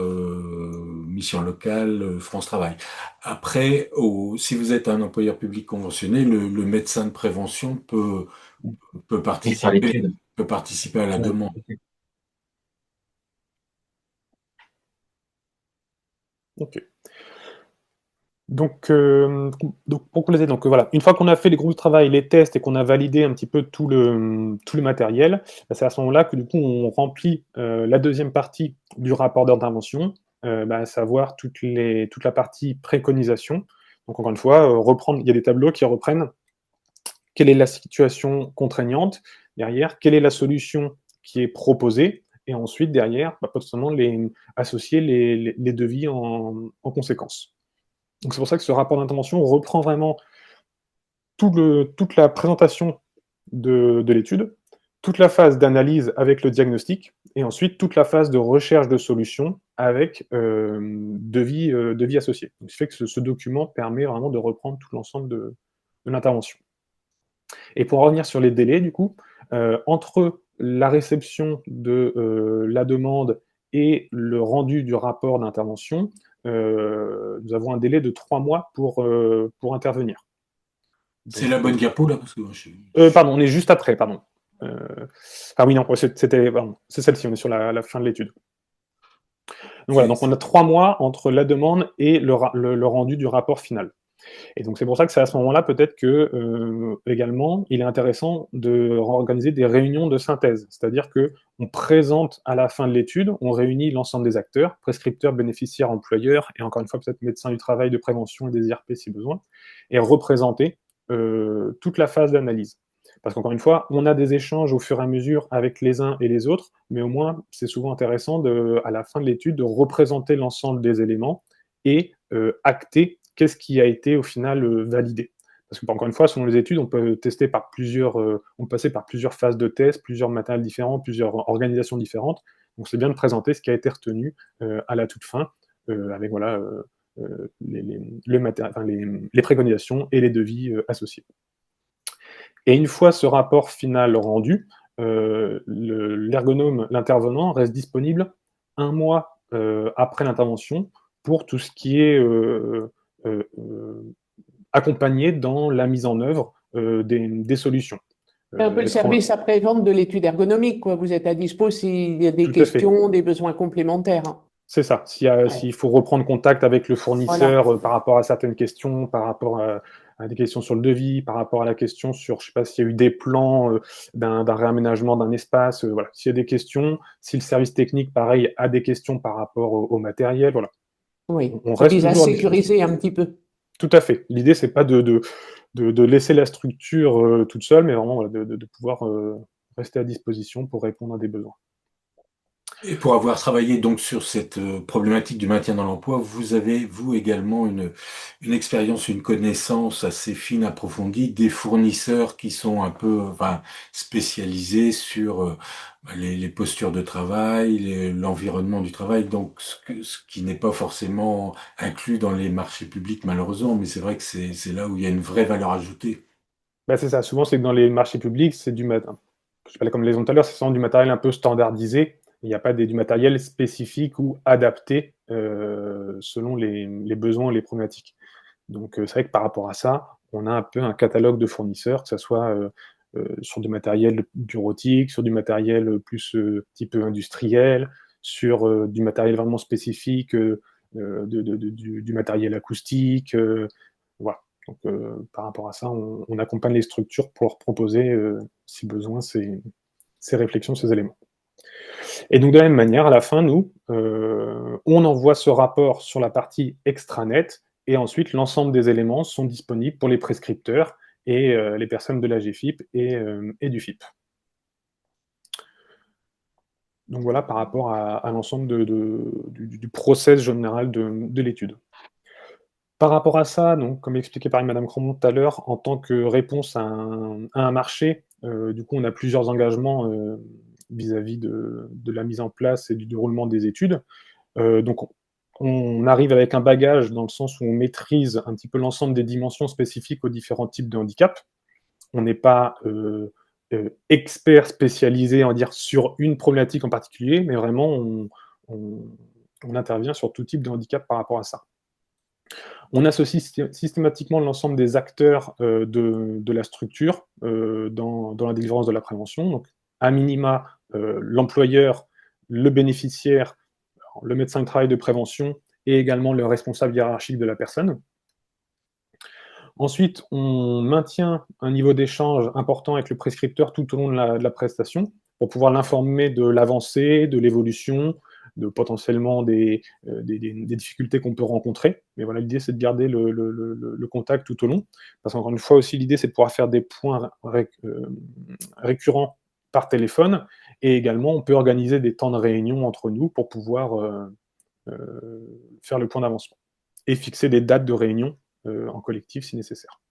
mission locale, France Travail. Après, si vous êtes un employeur public conventionné, le médecin de prévention peut Et sur participer, l'étude. peut participer à la Ouais. demande. ok. Donc pour compléter, voilà, une fois qu'on a fait les groupes de travail, les tests et qu'on a validé un petit peu tout le matériel, bah, c'est à ce moment-là que du coup on remplit la deuxième partie du rapport d'intervention, à savoir toute la partie préconisation. Donc encore une fois, il y a des tableaux qui reprennent quelle est la situation contraignante derrière, quelle est la solution qui est proposée, et ensuite derrière, potentiellement associer les devis en conséquence. Donc c'est pour ça que ce rapport d'intervention reprend vraiment toute la présentation de l'étude, toute la phase d'analyse avec le diagnostic, et ensuite toute la phase de recherche de solutions avec devis associés. Donc, ce qui fait que ce document permet vraiment de reprendre tout l'ensemble de l'intervention. Et pour en revenir sur les délais, du coup, entre la réception de la demande et le rendu du rapport d'intervention, nous avons un délai de 3 mois pour intervenir. C'est Donc, la bonne diapo là, parce que moi, pardon, on est juste après, pardon. Ah oui, non, c'est celle-ci, on est sur la fin de l'étude. Donc voilà, donc on a 3 mois entre la demande et le rendu du rapport final. Et donc c'est pour ça que c'est à ce moment-là peut-être que également il est intéressant de organiser des réunions de synthèse, c'est-à-dire que on présente à la fin de l'étude, on réunit l'ensemble des acteurs, prescripteurs, bénéficiaires, employeurs, et encore une fois peut-être médecins du travail, de prévention et des IRP si besoin, et représenter toute la phase d'analyse. Parce qu'encore une fois, on a des échanges au fur et à mesure avec les uns et les autres, mais au moins c'est souvent intéressant à la fin de l'étude de représenter l'ensemble des éléments et acter qu'est-ce qui a été au final validé. Parce que, encore une fois, selon les études, on peut tester on peut passer par plusieurs phases de test, plusieurs matériels différents, plusieurs organisations différentes. Donc c'est bien de présenter ce qui a été retenu à la toute fin, avec voilà, les préconisations et les devis associés. Et une fois ce rapport final rendu, l'ergonome, l'intervenant, reste disponible un mois après l'intervention pour tout ce qui est accompagné dans la mise en œuvre des solutions. C'est un peu le service après-vente de l'étude ergonomique, quoi. Vous êtes à dispo s'il y a des Tout à fait. questions, des besoins complémentaires. Hein. C'est ça. S'il faut reprendre contact avec le fournisseur par rapport à certaines questions, par rapport à des questions sur le devis, par rapport à la question sur, je ne sais pas s'il y a eu des plans d'un réaménagement d'un espace, voilà. S'il y a des questions, si le service technique, pareil, a des questions par rapport au matériel, voilà. Oui, On ça reste vise à toujours sécuriser un petit peu. Tout à fait. L'idée, c'est pas de laisser la structure toute seule, mais vraiment voilà, de pouvoir rester à disposition pour répondre à des besoins. Et pour avoir travaillé donc sur cette problématique du maintien dans l'emploi, vous avez, vous également, une expérience, une connaissance assez fine, approfondie des fournisseurs qui sont un peu spécialisés sur les postures de travail, l'environnement du travail, donc ce qui n'est pas forcément inclus dans les marchés publics malheureusement, mais c'est vrai que c'est là où il y a une vraie valeur ajoutée. Bah, c'est ça. Souvent, c'est que dans les marchés publics, c'est je parlais comme les ont tout à l'heure, c'est souvent du matériel un peu standardisé. Il n'y a pas du matériel spécifique ou adapté selon les besoins et les problématiques. Donc, c'est vrai que par rapport à ça, on a un peu un catalogue de fournisseurs, que ce soit sur du matériel bureautique, sur du matériel plus type industriel, sur du matériel vraiment spécifique, du matériel acoustique. Voilà. Donc, par rapport à ça, on accompagne les structures pour leur proposer, si besoin, ces réflexions, ces éléments. Et donc, de la même manière, à la fin, nous, on envoie ce rapport sur la partie extranet, et ensuite, l'ensemble des éléments sont disponibles pour les prescripteurs et les personnes de la GFIP et du FIP. Donc voilà, par rapport à l'ensemble du process général de l'étude. Par rapport à ça, donc, comme expliqué par Madame Cromont tout à l'heure, en tant que réponse à un marché, du coup, on a plusieurs engagements vis-à-vis de la mise en place et du déroulement des études. Donc, on arrive avec un bagage dans le sens où on maîtrise un petit peu l'ensemble des dimensions spécifiques aux différents types de handicap. On n'est pas expert spécialisé, on va dire, sur une problématique en particulier, mais vraiment, on intervient sur tout type de handicap par rapport à ça. On associe systématiquement l'ensemble des acteurs de la structure dans la délivrance de la prévention. Donc, à minima, l'employeur, le bénéficiaire, le médecin de travail de prévention et également le responsable hiérarchique de la personne. Ensuite, on maintient un niveau d'échange important avec le prescripteur tout au long de la prestation pour pouvoir l'informer de l'avancée, de l'évolution, de potentiellement des difficultés qu'on peut rencontrer. Mais voilà, l'idée, c'est de garder le contact tout au long. Parce qu'encore une fois aussi, l'idée, c'est de pouvoir faire des points récurrents par téléphone. Et également, on peut organiser des temps de réunion entre nous pour pouvoir faire le point d'avancement. Et fixer des dates de réunion en collectif si nécessaire.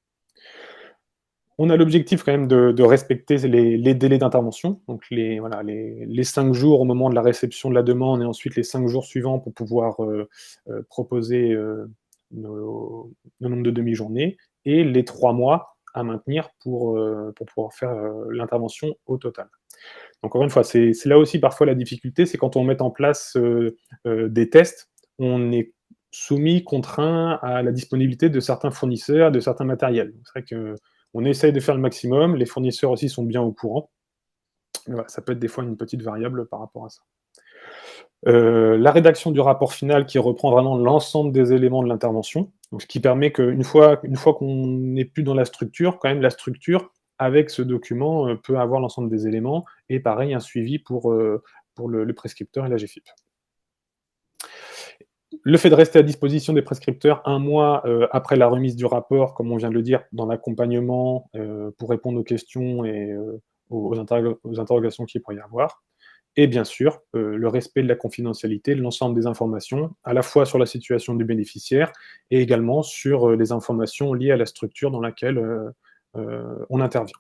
On a l'objectif quand même de respecter les délais d'intervention, donc les 5 jours au moment de la réception de la demande et ensuite les 5 jours suivants pour pouvoir proposer nos nombres de demi-journées et les 3 mois à maintenir pour pouvoir faire l'intervention au total. Donc, encore une fois, c'est là aussi parfois la difficulté, c'est quand on met en place des tests, on est soumis, contraint à la disponibilité de certains fournisseurs, de certains matériels. C'est vrai qu'on essaye de faire le maximum, les fournisseurs aussi sont bien au courant. Mais voilà, ça peut être des fois une petite variable par rapport à ça. La rédaction du rapport final qui reprend vraiment l'ensemble des éléments de l'intervention, ce qui permet qu'une fois qu'on n'est plus dans la structure, quand même la structure, avec ce document, peut avoir l'ensemble des éléments, et pareil, un suivi pour le prescripteur et la GFIP. Le fait de rester à disposition des prescripteurs un mois après la remise du rapport, comme on vient de le dire, dans l'accompagnement, pour répondre aux questions et aux interrogations qu'il pourrait y avoir. Et bien sûr, le respect de la confidentialité de l'ensemble des informations, à la fois sur la situation du bénéficiaire et également sur les informations liées à la structure dans laquelle on intervient.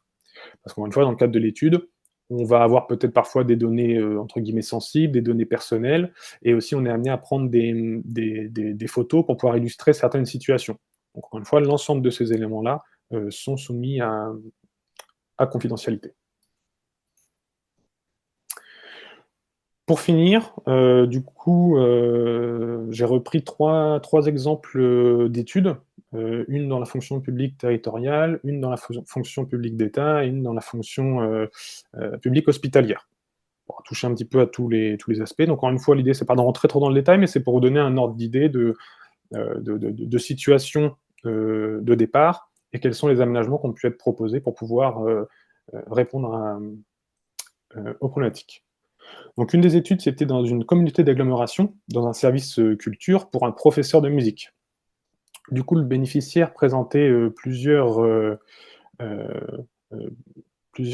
Parce qu'encore une fois, dans le cadre de l'étude, on va avoir peut-être parfois des données entre guillemets sensibles, des données personnelles, et aussi on est amené à prendre des photos pour pouvoir illustrer certaines situations. Donc, encore une fois, l'ensemble de ces éléments-là sont soumis à confidentialité. Pour finir, du coup, j'ai repris trois exemples d'études, une dans la fonction publique territoriale, une dans la fonction publique d'État et une dans la fonction publique hospitalière. Pour toucher un petit peu à tous les aspects. Donc, encore une fois, l'idée, c'est pas de rentrer trop dans le détail, mais c'est pour vous donner un ordre d'idée de situation de départ et quels sont les aménagements qui ont pu être proposés pour pouvoir répondre aux problématiques. Donc, une des études, c'était dans une communauté d'agglomération, dans un service culture, pour un professeur de musique. Du coup, le bénéficiaire présentait plusieurs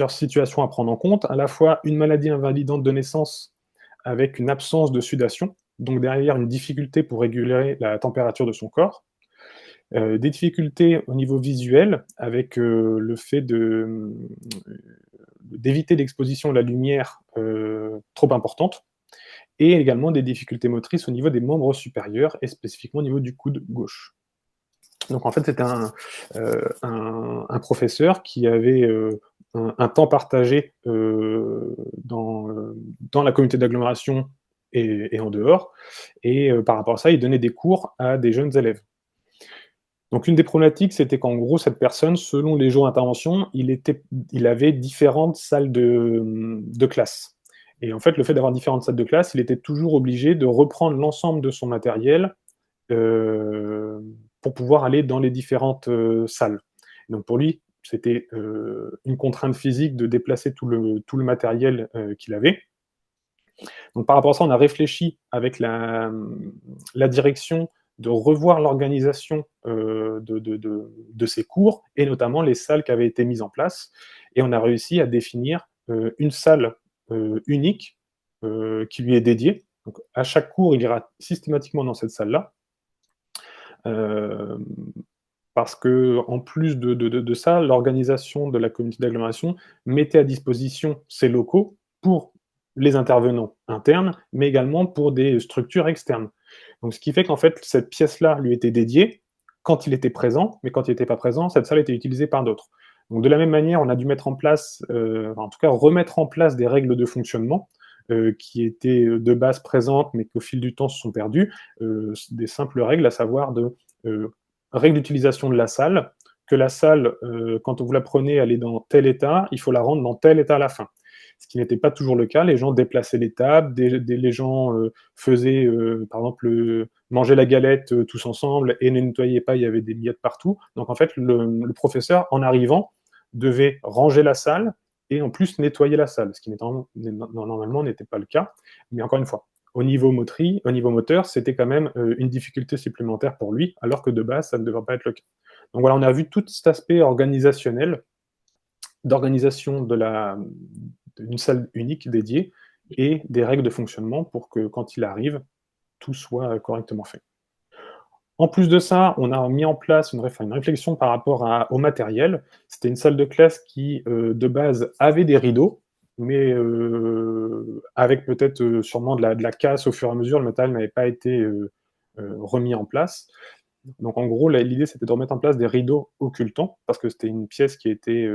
situations à prendre en compte, à la fois une maladie invalidante de naissance avec une absence de sudation, donc derrière une difficulté pour réguler la température de son corps, des difficultés au niveau visuel avec le fait d'éviter l'exposition à la lumière trop importante, et également des difficultés motrices au niveau des membres supérieurs, et spécifiquement au niveau du coude gauche. Donc en fait, c'était un professeur qui avait un temps partagé dans la communauté d'agglomération et en dehors, et par rapport à ça, il donnait des cours à des jeunes élèves. Donc une des problématiques, c'était qu'en gros, cette personne, selon les jours d'intervention, il avait différentes salles de classe. Et en fait, le fait d'avoir différentes salles de classe, il était toujours obligé de reprendre l'ensemble de son matériel pour pouvoir aller dans les différentes salles. Donc pour lui, c'était une contrainte physique de déplacer tout le matériel qu'il avait. Donc par rapport à ça, on a réfléchi avec la direction de revoir l'organisation de ces cours, et notamment les salles qui avaient été mises en place. Et on a réussi à définir une salle unique qui lui est dédiée. Donc à chaque cours, il ira systématiquement dans cette salle-là. Parce que en plus de ça, l'organisation de la communauté d'agglomération mettait à disposition ces locaux pour les intervenants internes, mais également pour des structures externes. Donc, ce qui fait qu'en fait, cette pièce-là lui était dédiée quand il était présent, mais quand il n'était pas présent, cette salle était utilisée par d'autres. Donc, de la même manière, on a dû mettre en place, en tout cas remettre en place des règles de fonctionnement qui étaient de base présentes, mais qui au fil du temps se sont perdues, des simples règles, à savoir règle d'utilisation de la salle, que la salle, quand vous la prenez, elle est dans tel état, il faut la rendre dans tel état à la fin. Ce qui n'était pas toujours le cas. Les gens déplaçaient les tables, les gens faisaient, par exemple, manger la galette tous ensemble et ne nettoyaient pas, il y avait des miettes partout. Donc en fait, le professeur, en arrivant, devait ranger la salle et en plus nettoyer la salle, ce qui normalement n'était pas le cas. Mais encore une fois, au niveau moteur, c'était quand même une difficulté supplémentaire pour lui, alors que de base, ça ne devrait pas être le cas. Donc voilà, on a vu tout cet aspect organisationnel, d'organisation d'une salle unique dédiée, et des règles de fonctionnement pour que, quand il arrive, tout soit correctement fait. En plus de ça, on a mis en place une réflexion par rapport au matériel. C'était une salle de classe qui, de base, avait des rideaux, mais avec peut-être sûrement de la casse au fur et à mesure, le matériel n'avait pas été remis en place. Donc en gros, l'idée, c'était de remettre en place des rideaux occultants, parce que c'était une pièce qui était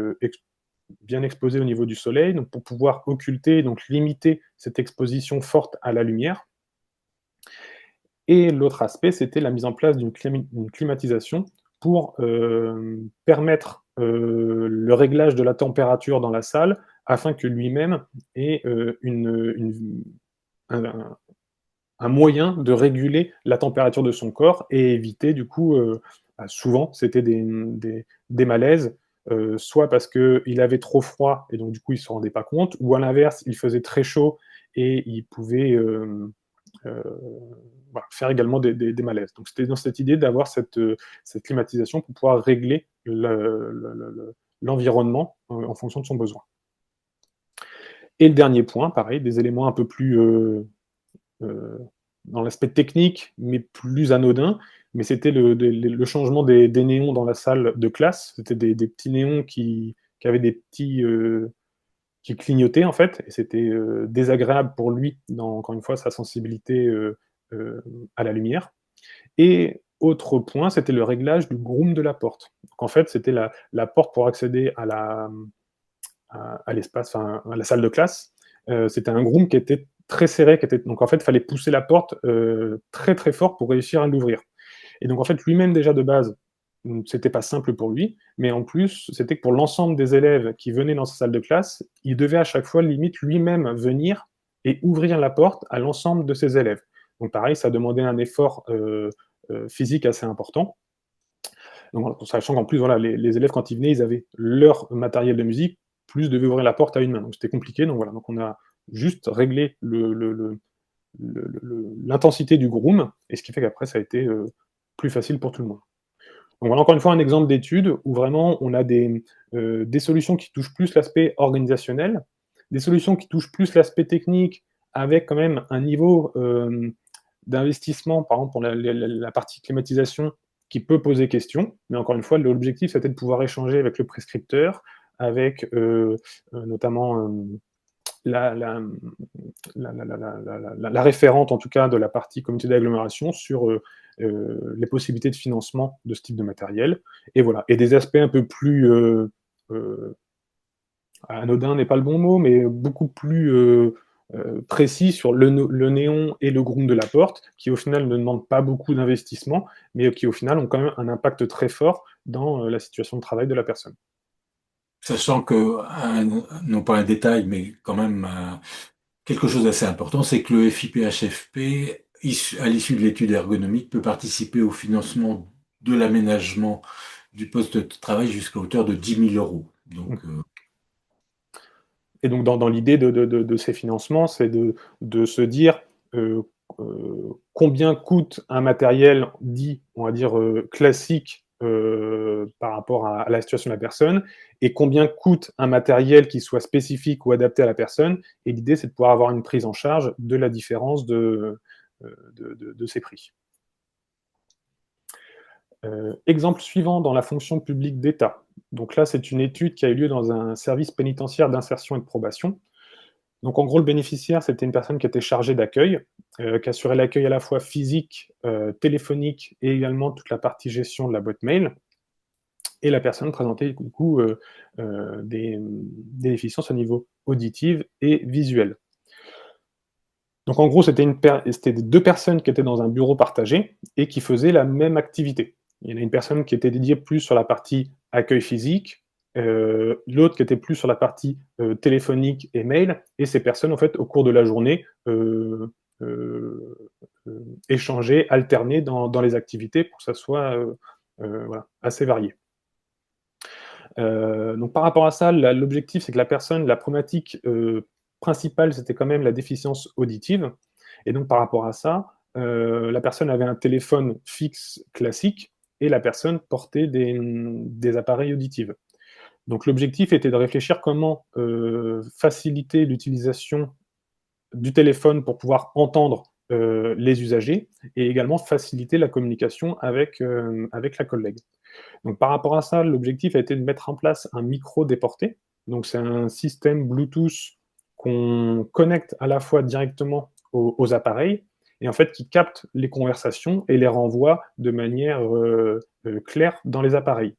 bien exposée au niveau du soleil, donc pour pouvoir occulter, donc limiter cette exposition forte à la lumière. Et l'autre aspect, c'était la mise en place d'une climatisation pour permettre le réglage de la température dans la salle, afin que lui-même ait un moyen de réguler la température de son corps et éviter, du coup, souvent, c'était des malaises, soit parce qu'il avait trop froid et donc, du coup, il ne se rendait pas compte, ou à l'inverse, il faisait très chaud et il pouvait faire également des malaises. Donc, c'était dans cette idée d'avoir cette climatisation pour pouvoir régler l'environnement en fonction de son besoin. Et le dernier point, pareil, des éléments un peu plus dans l'aspect technique, mais plus anodin, mais c'était le changement des néons dans la salle de classe. C'était des petits néons qui avaient des petits qui clignotait en fait, et c'était désagréable pour lui, dans, encore une fois, sa sensibilité à la lumière. Et autre point, c'était le réglage du groom de la porte. Donc en fait, c'était la porte pour accéder à l'espace, enfin, à la salle de classe. C'était un groom qui était très serré, donc en fait, il fallait pousser la porte très très fort pour réussir à l'ouvrir. Et donc en fait, lui-même déjà de base, c'était pas simple pour lui, mais en plus, c'était que pour l'ensemble des élèves qui venaient dans sa salle de classe, il devait à chaque fois limite lui-même venir et ouvrir la porte à l'ensemble de ses élèves. Donc pareil, ça demandait un effort physique assez important. Donc, sachant qu'en plus, voilà, les élèves, quand ils venaient, ils avaient leur matériel de musique, plus devaient ouvrir la porte à une main. Donc c'était compliqué. Donc voilà, donc on a juste réglé l'intensité du groom, et ce qui fait qu'après, ça a été plus facile pour tout le monde. Donc voilà encore une fois un exemple d'étude où vraiment on a des solutions qui touchent plus l'aspect organisationnel, des solutions qui touchent plus l'aspect technique, avec quand même un niveau d'investissement, par exemple pour la partie climatisation, qui peut poser question, mais encore une fois, l'objectif c'était de pouvoir échanger avec le prescripteur, avec notamment la référente, en tout cas, de la partie comité d'agglomération sur les possibilités de financement de ce type de matériel. Et voilà. Et des aspects un peu plus anodin n'est pas le bon mot, mais beaucoup plus précis sur le néon et le groom de la porte, qui au final ne demandent pas beaucoup d'investissement, mais qui au final ont quand même un impact très fort dans la situation de travail de la personne. Sachant que, non pas un détail, mais quand même quelque chose d'assez important, c'est que le FIPHFP, à l'issue de l'étude ergonomique, peut participer au financement de l'aménagement du poste de travail jusqu'à hauteur de 10 000 euros. Donc, Et donc, dans l'idée de ces financements, c'est de se dire combien coûte un matériel dit, on va dire, classique par rapport à la situation de la personne, et combien coûte un matériel qui soit spécifique ou adapté à la personne. Et l'idée, c'est de pouvoir avoir une prise en charge de la différence de ces prix. Exemple suivant dans la fonction publique d'État. Donc là, c'est une étude qui a eu lieu dans un service pénitentiaire d'insertion et de probation. Donc en gros, le bénéficiaire, c'était une personne qui était chargée d'accueil, qui assurait l'accueil à la fois physique, téléphonique, et également toute la partie gestion de la boîte mail. Et la personne présentait du coup des déficiences au niveau auditif et visuel. Donc en gros, c'était deux personnes qui étaient dans un bureau partagé et qui faisaient la même activité. Il y en a une personne qui était dédiée plus sur la partie accueil physique, l'autre qui était plus sur la partie téléphonique et mail, et ces personnes, en fait, au cours de la journée, échangeaient, alternaient dans les activités pour que ça soit voilà, assez varié. Donc par rapport à ça, l'objectif, c'est que la personne, la problématique principale, c'était quand même la déficience auditive. Et donc par rapport à ça, la personne avait un téléphone fixe classique et la personne portait des appareils auditifs. Donc l'objectif était de réfléchir comment faciliter l'utilisation du téléphone pour pouvoir entendre les usagers, et également faciliter la communication avec la collègue. Donc par rapport à ça, l'objectif a été de mettre en place un micro déporté. Donc c'est un système Bluetooth qu'on connecte à la fois directement aux appareils, et en fait qui capte les conversations et les renvoie de manière claire dans les appareils.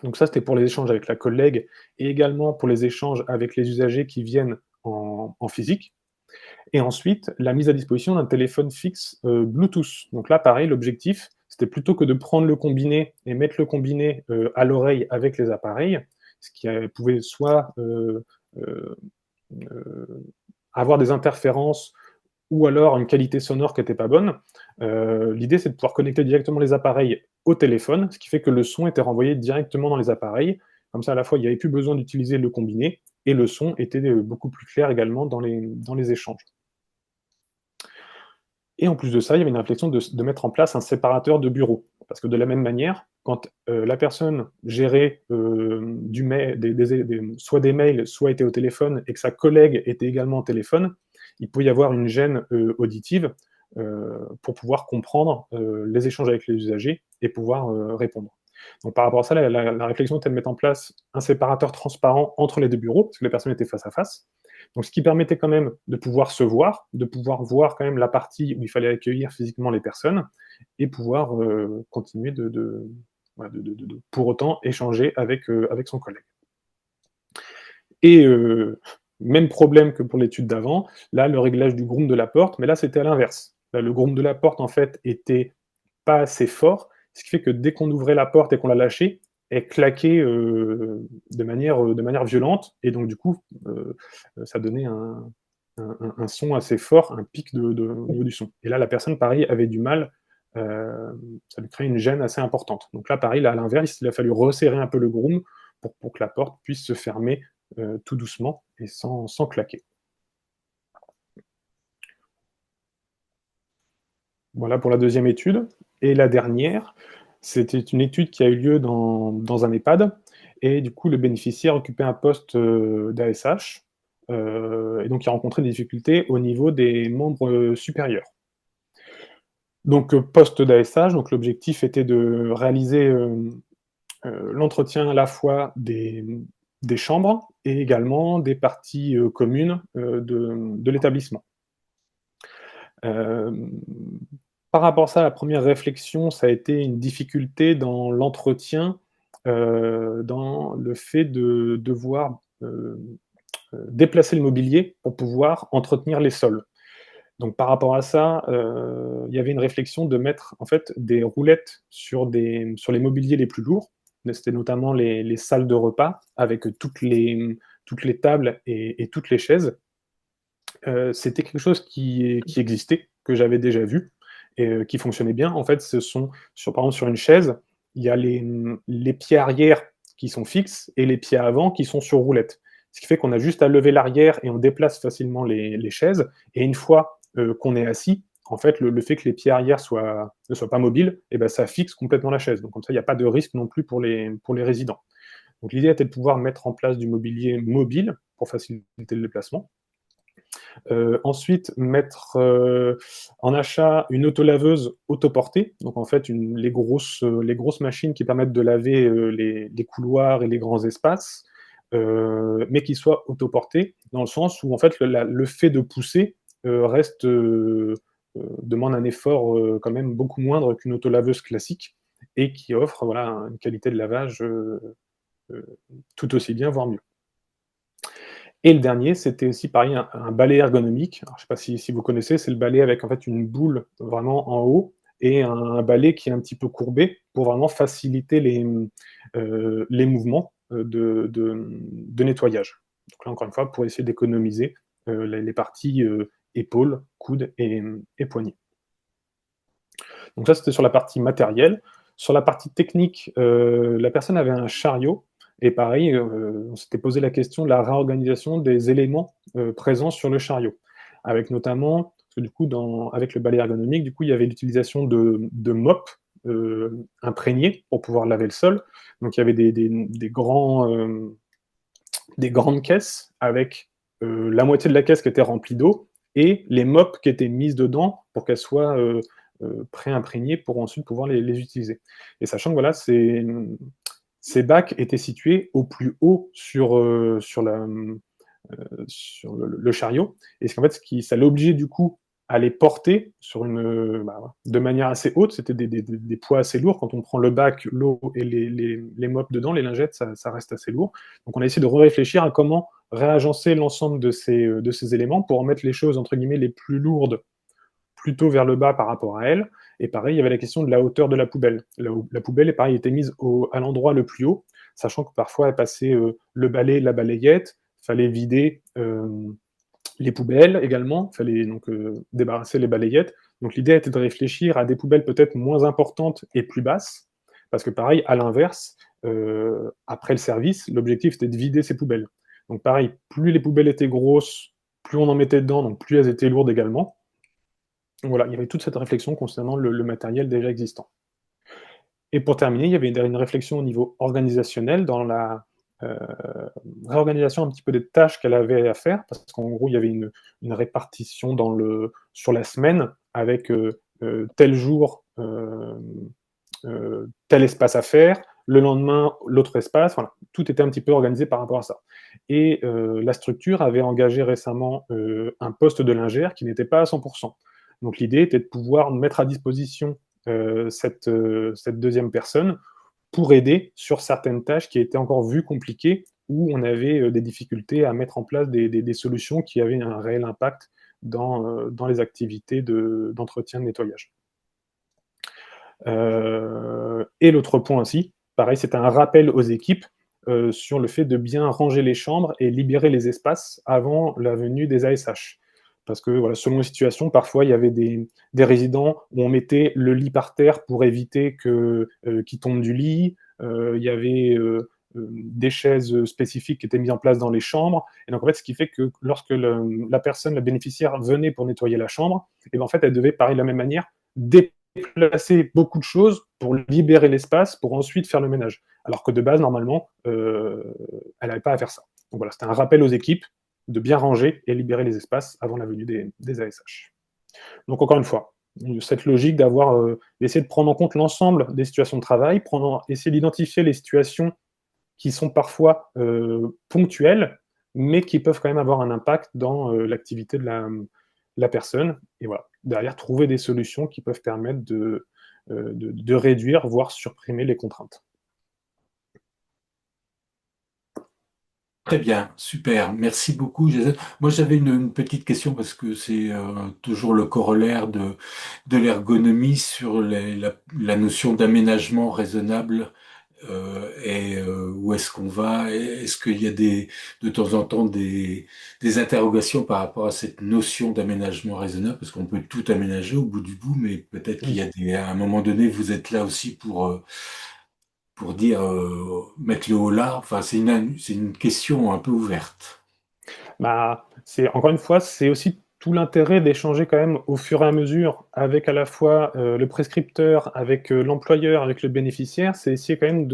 Donc ça, c'était pour les échanges avec la collègue, et également pour les échanges avec les usagers qui viennent en physique. Et ensuite, la mise à disposition d'un téléphone fixe Bluetooth. Donc là, pareil, l'objectif, c'était plutôt que de prendre le combiné et mettre le combiné à l'oreille avec les appareils, ce qui pouvait soit avoir des interférences ou alors une qualité sonore qui n'était pas bonne. L'idée, c'est de pouvoir connecter directement les appareils au téléphone, ce qui fait que le son était renvoyé directement dans les appareils. Comme ça, à la fois, il n'y avait plus besoin d'utiliser le combiné, et le son était beaucoup plus clair également dans les échanges. Et en plus de ça, il y avait une réflexion de mettre en place un séparateur de bureau. Parce que de la même manière, quand la personne gérait soit des mails, soit était au téléphone, et que sa collègue était également au téléphone, il peut y avoir une gêne auditive pour pouvoir comprendre les échanges avec les usagers et pouvoir répondre. Donc par rapport à ça, la réflexion était de mettre en place un séparateur transparent entre les deux bureaux, parce que les personnes étaient face à face. Donc ce qui permettait quand même de pouvoir se voir, de pouvoir voir quand même la partie où il fallait accueillir physiquement les personnes, et pouvoir continuer pour autant échanger avec son collègue. Et même problème que pour l'étude d'avant, là, le réglage du groom de la porte, mais là, c'était à l'inverse. Là, le groom de la porte, en fait, était pas assez fort, ce qui fait que dès qu'on ouvrait la porte et qu'on la lâchait, elle claquait de manière violente, et donc du coup, ça donnait un son assez fort, un pic au niveau du son. Et là, la personne, pareil, avait du mal, ça lui créait une gêne assez importante. Donc là, pareil, là, à l'inverse, il a fallu resserrer un peu le groom pour que la porte puisse se fermer tout doucement et sans claquer. Voilà pour la deuxième étude. Et la dernière, c'était une étude qui a eu lieu dans un EHPAD, et du coup, le bénéficiaire occupait un poste d'ASH, et donc il a rencontré des difficultés au niveau des membres supérieurs. Donc, poste d'ASH, donc l'objectif était de réaliser l'entretien à la fois des chambres et également des parties communes de l'établissement. Par rapport à ça, la première réflexion, ça a été une difficulté dans l'entretien, dans le fait de devoir déplacer le mobilier pour pouvoir entretenir les sols. Donc par rapport à ça, il y avait une réflexion de mettre en fait des roulettes sur les mobiliers les plus lourds. C'était notamment les salles de repas avec toutes les tables et toutes les chaises. C'était quelque chose qui existait, que j'avais déjà vu et qui fonctionnait bien. En fait, par exemple sur une chaise, il y a les pieds arrière qui sont fixes et les pieds avant qui sont sur roulette. Ce qui fait qu'on a juste à lever l'arrière et on déplace facilement les chaises. Et une fois qu'on est assis, en fait, le fait que les pieds arrière ne soient pas mobiles, et ben, ça fixe complètement la chaise. Donc comme ça, il n'y a pas de risque non plus pour les résidents. Donc l'idée était de pouvoir mettre en place du mobilier mobile pour faciliter le déplacement. Ensuite, mettre en achat une autolaveuse autoportée, donc en fait les grosses machines qui permettent de laver les couloirs et les grands espaces, mais qui soient autoportées, dans le sens où en fait le fait de pousser demande un effort quand même beaucoup moindre qu'une autolaveuse classique, et qui offre voilà, une qualité de lavage tout aussi bien, voire mieux. Et le dernier, c'était aussi pareil, un balai ergonomique. Alors, je ne sais pas si vous connaissez, c'est le balai avec en fait une boule vraiment en haut et un balai qui est un petit peu courbé pour vraiment faciliter les mouvements de nettoyage. Donc là, encore une fois, pour essayer d'économiser les parties épaules, coudes et poignets. Donc ça, c'était sur la partie matérielle. Sur la partie technique, la personne avait un chariot. Et pareil, on s'était posé la question de la réorganisation des éléments présents sur le chariot, avec notamment, parce que du coup, avec le balai ergonomique, du coup, il y avait l'utilisation de mops imprégnés pour pouvoir laver le sol. Donc, il y avait des grandes caisses avec la moitié de la caisse qui était remplie d'eau et les mops qui étaient mises dedans pour qu'elles soient pré-imprégnées pour ensuite pouvoir les utiliser. Et sachant que voilà, ces bacs étaient situés au plus haut sur le chariot, et c'est qu'en fait, ça l'a obligé du coup à les porter de manière assez haute. C'était des poids assez lourds. Quand on prend le bac, l'eau et les mops dedans, les lingettes, ça reste assez lourd. Donc on a essayé de réfléchir à comment réagencer l'ensemble de ces éléments pour en mettre les choses entre guillemets les plus lourdes plutôt vers le bas par rapport à elle. Et pareil, il y avait la question de la hauteur de la poubelle. La poubelle, pareil, était mise à l'endroit le plus haut, sachant que parfois elle passait le balai, la balayette, il fallait vider les poubelles également, il fallait donc débarrasser les balayettes. Donc l'idée était de réfléchir à des poubelles peut-être moins importantes et plus basses, parce que pareil, à l'inverse, après le service, l'objectif était de vider ces poubelles. Donc pareil, plus les poubelles étaient grosses, plus on en mettait dedans, donc plus elles étaient lourdes également. Donc voilà, il y avait toute cette réflexion concernant le matériel déjà existant. Et pour terminer, il y avait une réflexion au niveau organisationnel dans la réorganisation un petit peu des tâches qu'elle avait à faire, parce qu'en gros, il y avait une répartition sur la semaine avec tel jour, tel espace à faire, le lendemain, l'autre espace. Voilà, tout était un petit peu organisé par rapport à ça. Et la structure avait engagé récemment un poste de lingère qui n'était pas à 100%. Donc l'idée était de pouvoir mettre à disposition cette deuxième personne pour aider sur certaines tâches qui étaient encore vues compliquées, où on avait des difficultés à mettre en place des solutions qui avaient un réel impact dans les activités d'entretien, de nettoyage. Et l'autre point aussi, pareil, c'est un rappel aux équipes sur le fait de bien ranger les chambres et libérer les espaces avant la venue des ASH. Parce que voilà, selon les situations, parfois il y avait des résidents où on mettait le lit par terre pour éviter qu'il tombe du lit. Il y avait des chaises spécifiques qui étaient mises en place dans les chambres. Et donc en fait, ce qui fait que lorsque la personne, la bénéficiaire, venait pour nettoyer la chambre, et ben, en fait, elle devait, pareil de la même manière, déplacer beaucoup de choses pour libérer l'espace pour ensuite faire le ménage. Alors que de base, normalement, elle n'avait pas à faire ça. Donc voilà, c'était un rappel aux équipes de bien ranger et libérer les espaces avant la venue des ASH. Donc encore une fois, cette logique d'essayer de prendre en compte l'ensemble des situations de travail, essayer d'identifier les situations qui sont parfois ponctuelles, mais qui peuvent quand même avoir un impact dans l'activité de la personne. Et voilà, derrière, trouver des solutions qui peuvent permettre de réduire, voire supprimer les contraintes. Très bien, super, merci beaucoup, Jason. Moi, j'avais une petite question parce que c'est toujours le corollaire de l'ergonomie sur la notion d'aménagement raisonnable et où est-ce qu'on va? Est-ce qu'il y a de temps en temps des interrogations par rapport à cette notion d'aménagement raisonnable? Parce qu'on peut tout aménager au bout du bout, mais peut-être qu'il y a à un moment donné, vous êtes là aussi pour dire mettre le haut là. Enfin, c'est une question un peu ouverte. Bah, encore une fois, c'est aussi tout l'intérêt d'échanger quand même au fur et à mesure avec à la fois le prescripteur, avec l'employeur, avec le bénéficiaire. C'est essayer quand même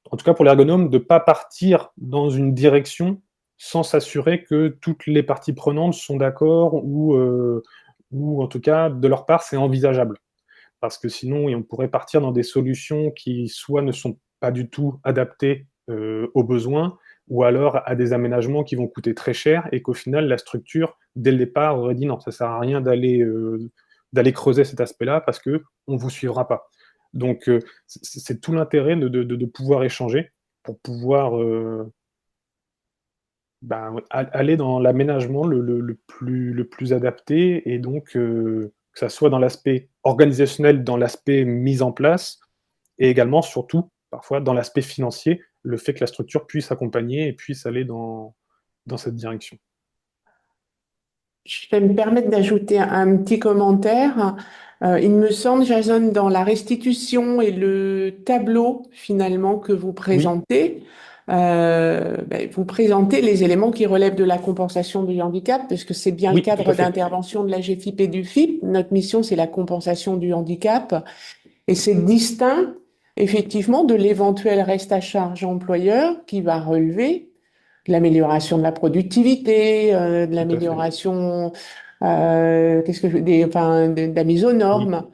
en tout cas pour l'ergonome, de ne pas partir dans une direction sans s'assurer que toutes les parties prenantes sont d'accord ou en tout cas, de leur part, c'est envisageable. Parce que sinon, on pourrait partir dans des solutions qui soit ne sont pas du tout adaptées aux besoins, ou alors à des aménagements qui vont coûter très cher, et qu'au final, la structure, dès le départ, aurait dit non, ça ne sert à rien d'aller creuser cet aspect-là, parce qu'on ne vous suivra pas. Donc, c'est tout l'intérêt de pouvoir échanger pour pouvoir aller dans l'aménagement le plus adapté, et donc que ça soit dans l'aspect organisationnel, dans l'aspect mise en place, et également, surtout, parfois, dans l'aspect financier, le fait que la structure puisse accompagner et puisse aller dans cette direction. Je vais me permettre d'ajouter un petit commentaire. Il me semble, Jason, dans la restitution et le tableau finalement que vous Oui, présentez, vous présentez les éléments qui relèvent de la compensation du handicap, parce que c'est bien le oui, tout cadre à fait. d'intervention de la GFIP et du FIP. Notre mission, c'est la compensation du handicap, et c'est distinct effectivement de l'éventuel reste à charge employeur qui va relever de l'amélioration de la productivité, de Tout à fait. l'amélioration, de la mise aux Oui, normes,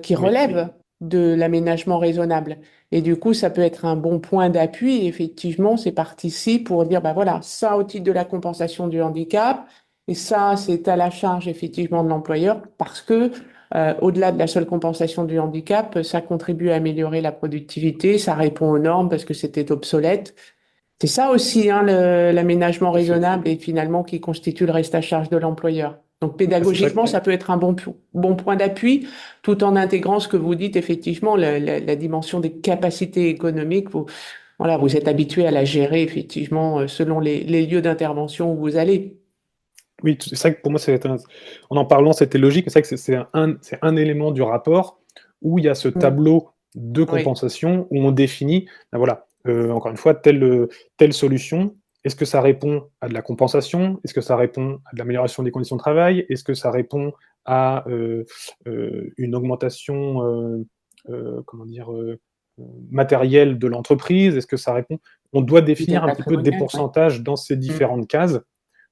qui oui, relève de l'aménagement raisonnable. Et du coup, ça peut être un bon point d'appui. Effectivement, c'est parti ici pour dire, bah voilà, ça au titre de la compensation du handicap, et ça, c'est à la charge effectivement de l'employeur, parce que au-delà de la seule compensation du handicap, ça contribue à améliorer la productivité, ça répond aux normes parce que c'était obsolète. C'est ça aussi, hein, l'aménagement tout à fait. raisonnable et finalement qui constitue le reste à charge de l'employeur. Donc Bah, c'est ça. pédagogiquement, ça peut être un bon point d'appui, tout en intégrant ce que vous dites, effectivement, la dimension des capacités économiques. Voilà, vous êtes habitué à la gérer, effectivement, selon les lieux d'intervention où vous allez. Oui, c'est ça que pour moi, en parlant, c'était logique. C'est vrai que c'est un élément du rapport où il y a ce Mm. tableau de Oui, compensation où on définit, ben voilà, encore une fois, telle solution. Est-ce que ça répond à de la compensation? Est-ce que ça répond à de l'amélioration des conditions de travail? Est-ce que ça répond à une augmentation, comment dire, matérielle de l'entreprise? Est-ce que ça répond? On doit capital définir un petit peu des patrimonial, oui. pourcentages dans ces Mm. différentes cases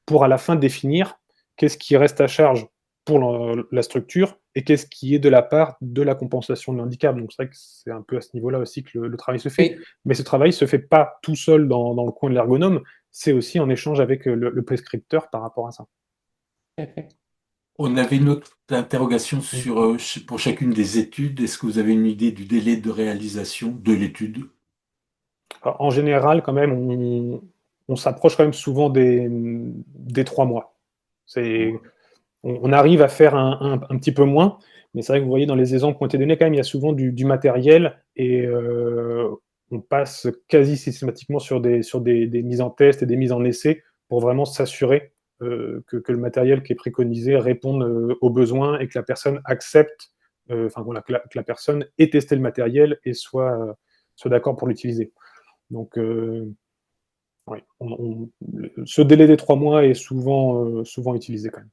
pour à la fin définir qu'est-ce qui reste à charge pour la structure et qu'est-ce qui est de la part de la compensation de l'handicap. Donc c'est vrai que c'est un peu à ce niveau-là aussi que le travail se fait. Oui, Mais ce travail se fait pas tout seul dans le coin de l'ergonome, c'est aussi en échange avec le prescripteur par rapport à ça. tout à fait. On avait une autre interrogation Mm. sur, pour chacune des études. Est-ce que vous avez une idée du délai de réalisation de l'étude? Alors, en général, quand même, on s'approche quand même souvent des 3 mois. On arrive à faire un petit peu moins, mais c'est vrai que vous voyez dans les exemples qui ont été donnés, quand même, il y a souvent du matériel et on passe quasi systématiquement sur des mises en test et des mises en essai pour vraiment s'assurer que le matériel qui est préconisé réponde aux besoins et que la personne accepte, enfin voilà, que la personne ait testé le matériel et soit d'accord pour l'utiliser. Donc, ouais, ce délai des 3 mois est souvent utilisé quand même.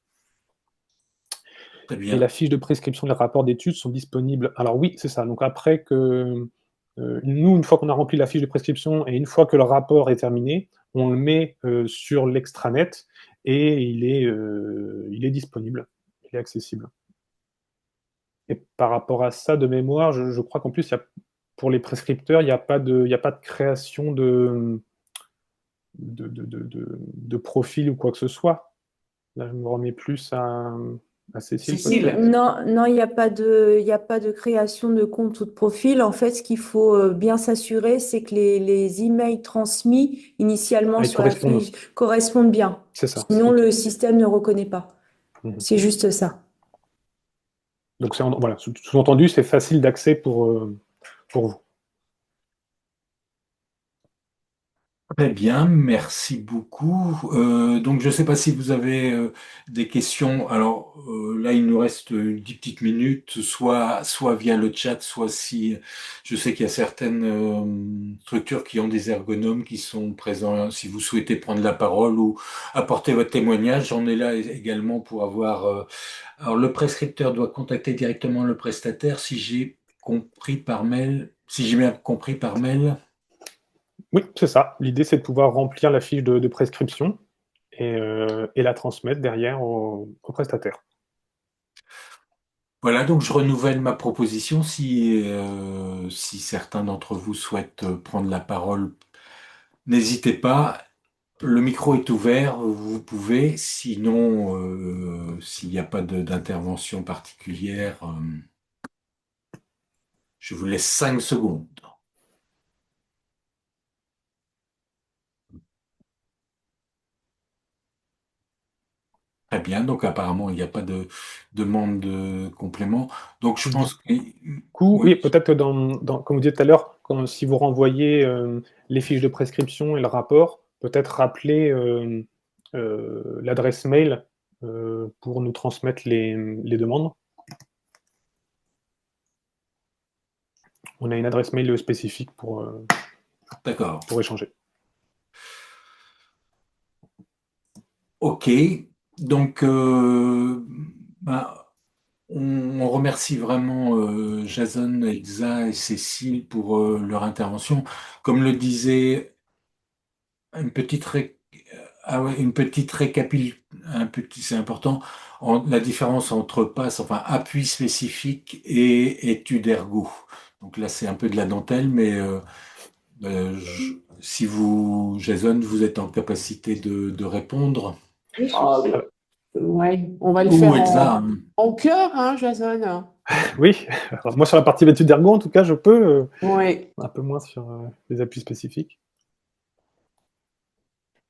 Très Et la bien. fiche de prescription et le rapport d'études sont disponibles. Alors oui, c'est ça. Donc après que nous, une fois qu'on a rempli la fiche de prescription et une fois que le rapport est terminé, on le met sur l'extranet et il est disponible, il est accessible. Et par rapport à ça, de mémoire, je crois qu'en plus, pour les prescripteurs, il n'y a pas de création de profil ou quoi que ce soit. Là, je me remets plus à Cécile, Cécile. peut-être. Non, non, il y a pas de création de compte ou de profil. En fait, ce qu'il faut bien s'assurer, c'est que les emails transmis initialement Ah, ils sur la correspondent. fiche correspondent bien. C'est ça. Sinon, Ok. le système ne reconnaît pas. Mhm. C'est juste ça. Donc, voilà, sous-entendu, c'est facile d'accès pour vous. Très bien, merci beaucoup. Donc, je ne sais pas si vous avez des questions. Alors là, il nous reste 10 petites minutes, soit via le chat, soit si je sais qu'il y a certaines structures qui ont des ergonomes qui sont présents. Si vous souhaitez prendre la parole ou apporter votre témoignage, j'en ai là également pour avoir. Alors, le prescripteur doit contacter directement le prestataire, si j'ai compris par mail, si j'ai bien compris par mail. Oui, c'est ça. L'idée, c'est de pouvoir remplir la fiche de prescription et la transmettre derrière au prestataire. Voilà, donc je renouvelle ma proposition si certains d'entre vous souhaitent prendre la parole, n'hésitez pas, le micro est ouvert, vous pouvez, sinon s'il n'y a pas d'intervention particulière, je vous laisse 5 secondes. Très bien, donc apparemment il n'y a pas de demande de complément, donc je Du pense que... coup, oui, Oui, peut-être que comme vous disiez tout à l'heure, si vous renvoyez les fiches de prescription et le rapport, peut-être rappeler l'adresse mail pour nous transmettre les demandes. On a une adresse mail spécifique d'accord. pour échanger. Ok, donc ben, on remercie vraiment Jason, Elsa et Cécile pour leur intervention. Comme le disait, une petite, ah ouais, une petite c'est important, la différence entre passe, enfin appui spécifique et étude ergo. Donc là, c'est un peu de la dentelle, mais si vous, Jason, vous êtes en capacité de répondre, Ah, ouais, on va le ou faire Elsa, en chœur, hein, Jason? Oui, alors moi sur la partie d'études d'ergo, en tout cas, je peux, Oui. un peu moins sur les appuis spécifiques.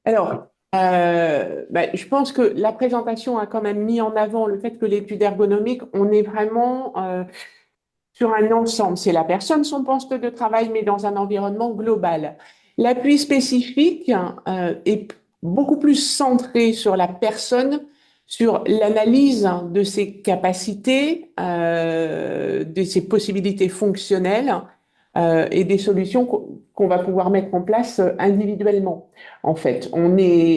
Alors, je pense que la présentation a quand même mis en avant le fait que l'étude ergonomique, on est vraiment sur un ensemble. C'est la personne, son poste de travail, mais dans un environnement global. L'appui spécifique est beaucoup plus centré sur la personne, sur l'analyse de ses capacités, de ses possibilités fonctionnelles et des solutions qu'on va pouvoir mettre en place individuellement. En fait,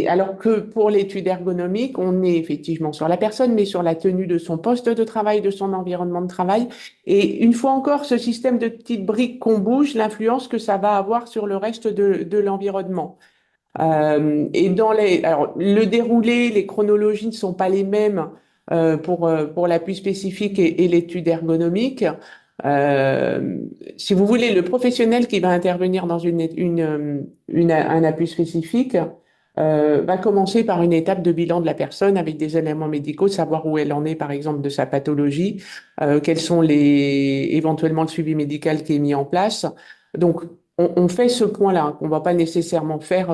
alors que pour l'étude ergonomique, on est effectivement sur la personne, mais sur la tenue de son poste de travail, de son environnement de travail. Et une fois encore, ce système de petites briques qu'on bouge, l'influence que ça va avoir sur le reste de l'environnement. Alors, le déroulé, les chronologies ne sont pas les mêmes pour l'appui spécifique et l'étude ergonomique. Euh, Si vous voulez, le professionnel qui va intervenir dans un appui spécifique va commencer par une étape de bilan de la personne avec des éléments médicaux, savoir où elle en est, par exemple, de sa pathologie, quels sont éventuellement le suivi médical qui est mis en place. Donc, on fait ce point-là, qu'on va pas nécessairement faire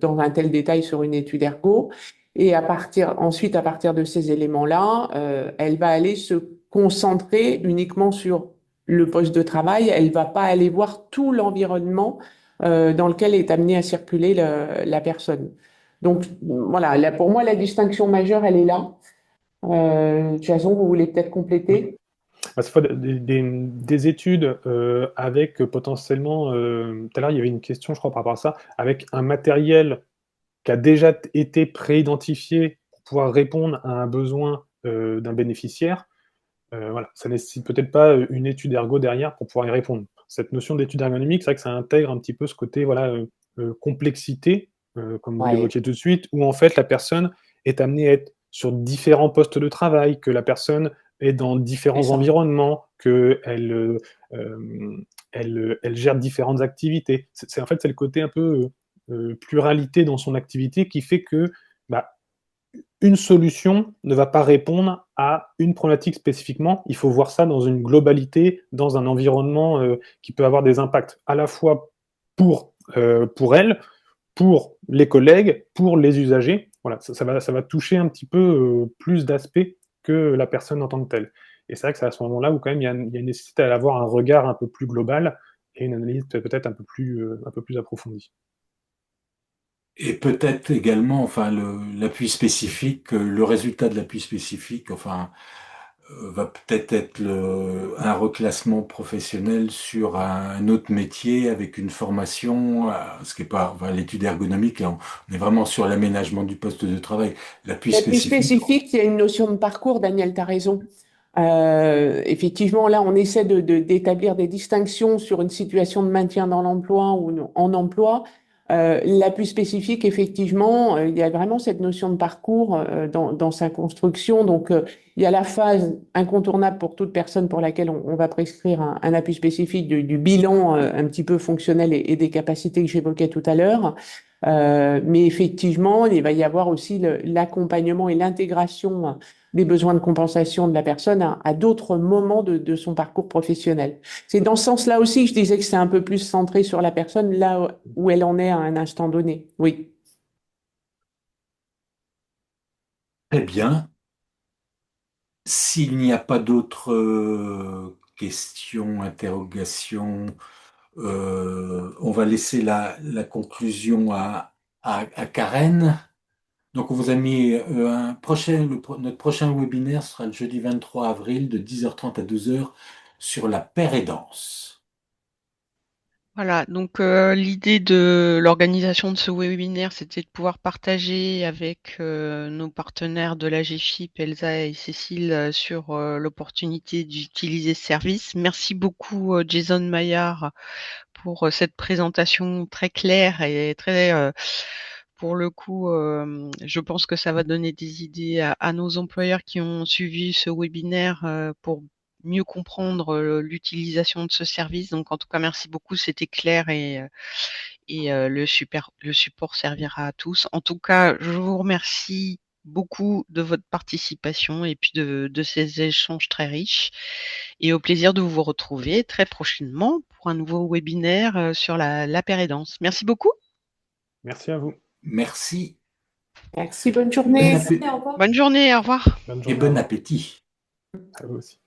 dans un tel détail sur une étude ergo. Et ensuite, à partir de ces éléments-là, elle va aller se concentrer uniquement sur le poste de travail. Elle va pas aller voir tout l'environnement dans lequel est amenée à circuler la personne. Donc voilà, pour moi, la distinction majeure, elle est là. Jason, vous voulez peut-être compléter? Cette fois, des études avec potentiellement, tout à l'heure il y avait une question, je crois, par rapport à ça, avec un matériel qui a déjà été pré-identifié pour pouvoir répondre à un besoin d'un bénéficiaire. Voilà, ça nécessite peut-être pas une étude ergo derrière pour pouvoir y répondre. Cette notion d'étude ergonomique, c'est vrai que ça intègre un petit peu ce côté voilà, complexité, comme vous Ouais, l'évoquiez tout de suite, où en fait la personne est amenée à être sur différents postes de travail, que la personne est dans c'est différents ça. environnements, qu'elle elle gère différentes activités. En fait, c'est le côté un peu pluralité dans son activité qui fait que bah, une solution ne va pas répondre à une problématique spécifiquement. Il faut voir ça dans une globalité, dans un environnement qui peut avoir des impacts à la fois pour elle, pour les collègues, pour les usagers. Voilà, ça va toucher un petit peu plus d'aspects que la personne en tant que telle. Et c'est vrai que c'est à ce moment-là où quand même il y a une nécessité à avoir un regard un peu plus global et une analyse peut-être un peu plus approfondie. Et peut-être également, enfin, l'appui spécifique, le résultat de l'appui spécifique, enfin, va peut-être être un reclassement professionnel sur un autre métier avec une formation, ce qui est pas, enfin, l'étude ergonomique, là, on est vraiment sur l'aménagement du poste de travail. L'appui Et puis spécifique, spécifique, il y a une notion de parcours, Daniel, tu as raison. Effectivement, là, on essaie d'établir des distinctions sur une situation de maintien dans l'emploi ou en emploi. L'appui spécifique, effectivement, il y a vraiment cette notion de parcours dans sa construction. Donc, il y a la phase incontournable pour toute personne pour laquelle on va prescrire un appui spécifique du bilan un petit peu fonctionnel et des capacités que j'évoquais tout à l'heure. Mais effectivement, il va y avoir aussi l'accompagnement et l'intégration des besoins de compensation de la personne à d'autres moments de son parcours professionnel. C'est dans ce sens-là aussi que je disais que c'est un peu plus centré sur la personne, là où elle en est à un instant donné. Oui. très bien. S'il n'y a pas d'autres questions, interrogations, on va laisser la conclusion à Karen. Donc, on vous a mis notre prochain webinaire sera le jeudi 23 avril de 10h30 à 12h sur la paire et danse. Voilà, donc l'idée de l'organisation de ce webinaire, c'était de pouvoir partager avec nos partenaires de la GFIP, Elsa et Cécile, sur l'opportunité d'utiliser ce service. Merci beaucoup Jason Maillard pour cette présentation très claire et très, pour le coup, je pense que ça va donner des idées à nos employeurs qui ont suivi ce webinaire pour mieux comprendre l'utilisation de ce service. Donc, en tout cas, merci beaucoup, c'était clair et le support servira à tous. En tout cas, je vous remercie beaucoup de votre participation et puis de ces échanges très riches et au plaisir de vous retrouver très prochainement pour un nouveau webinaire sur la pérédance. Merci beaucoup. Merci à vous. Merci. Merci, bonne Bon journée. appé- Au revoir. Bonne journée, au revoir. Bonne et journée, au bon revoir. appétit. À vous aussi.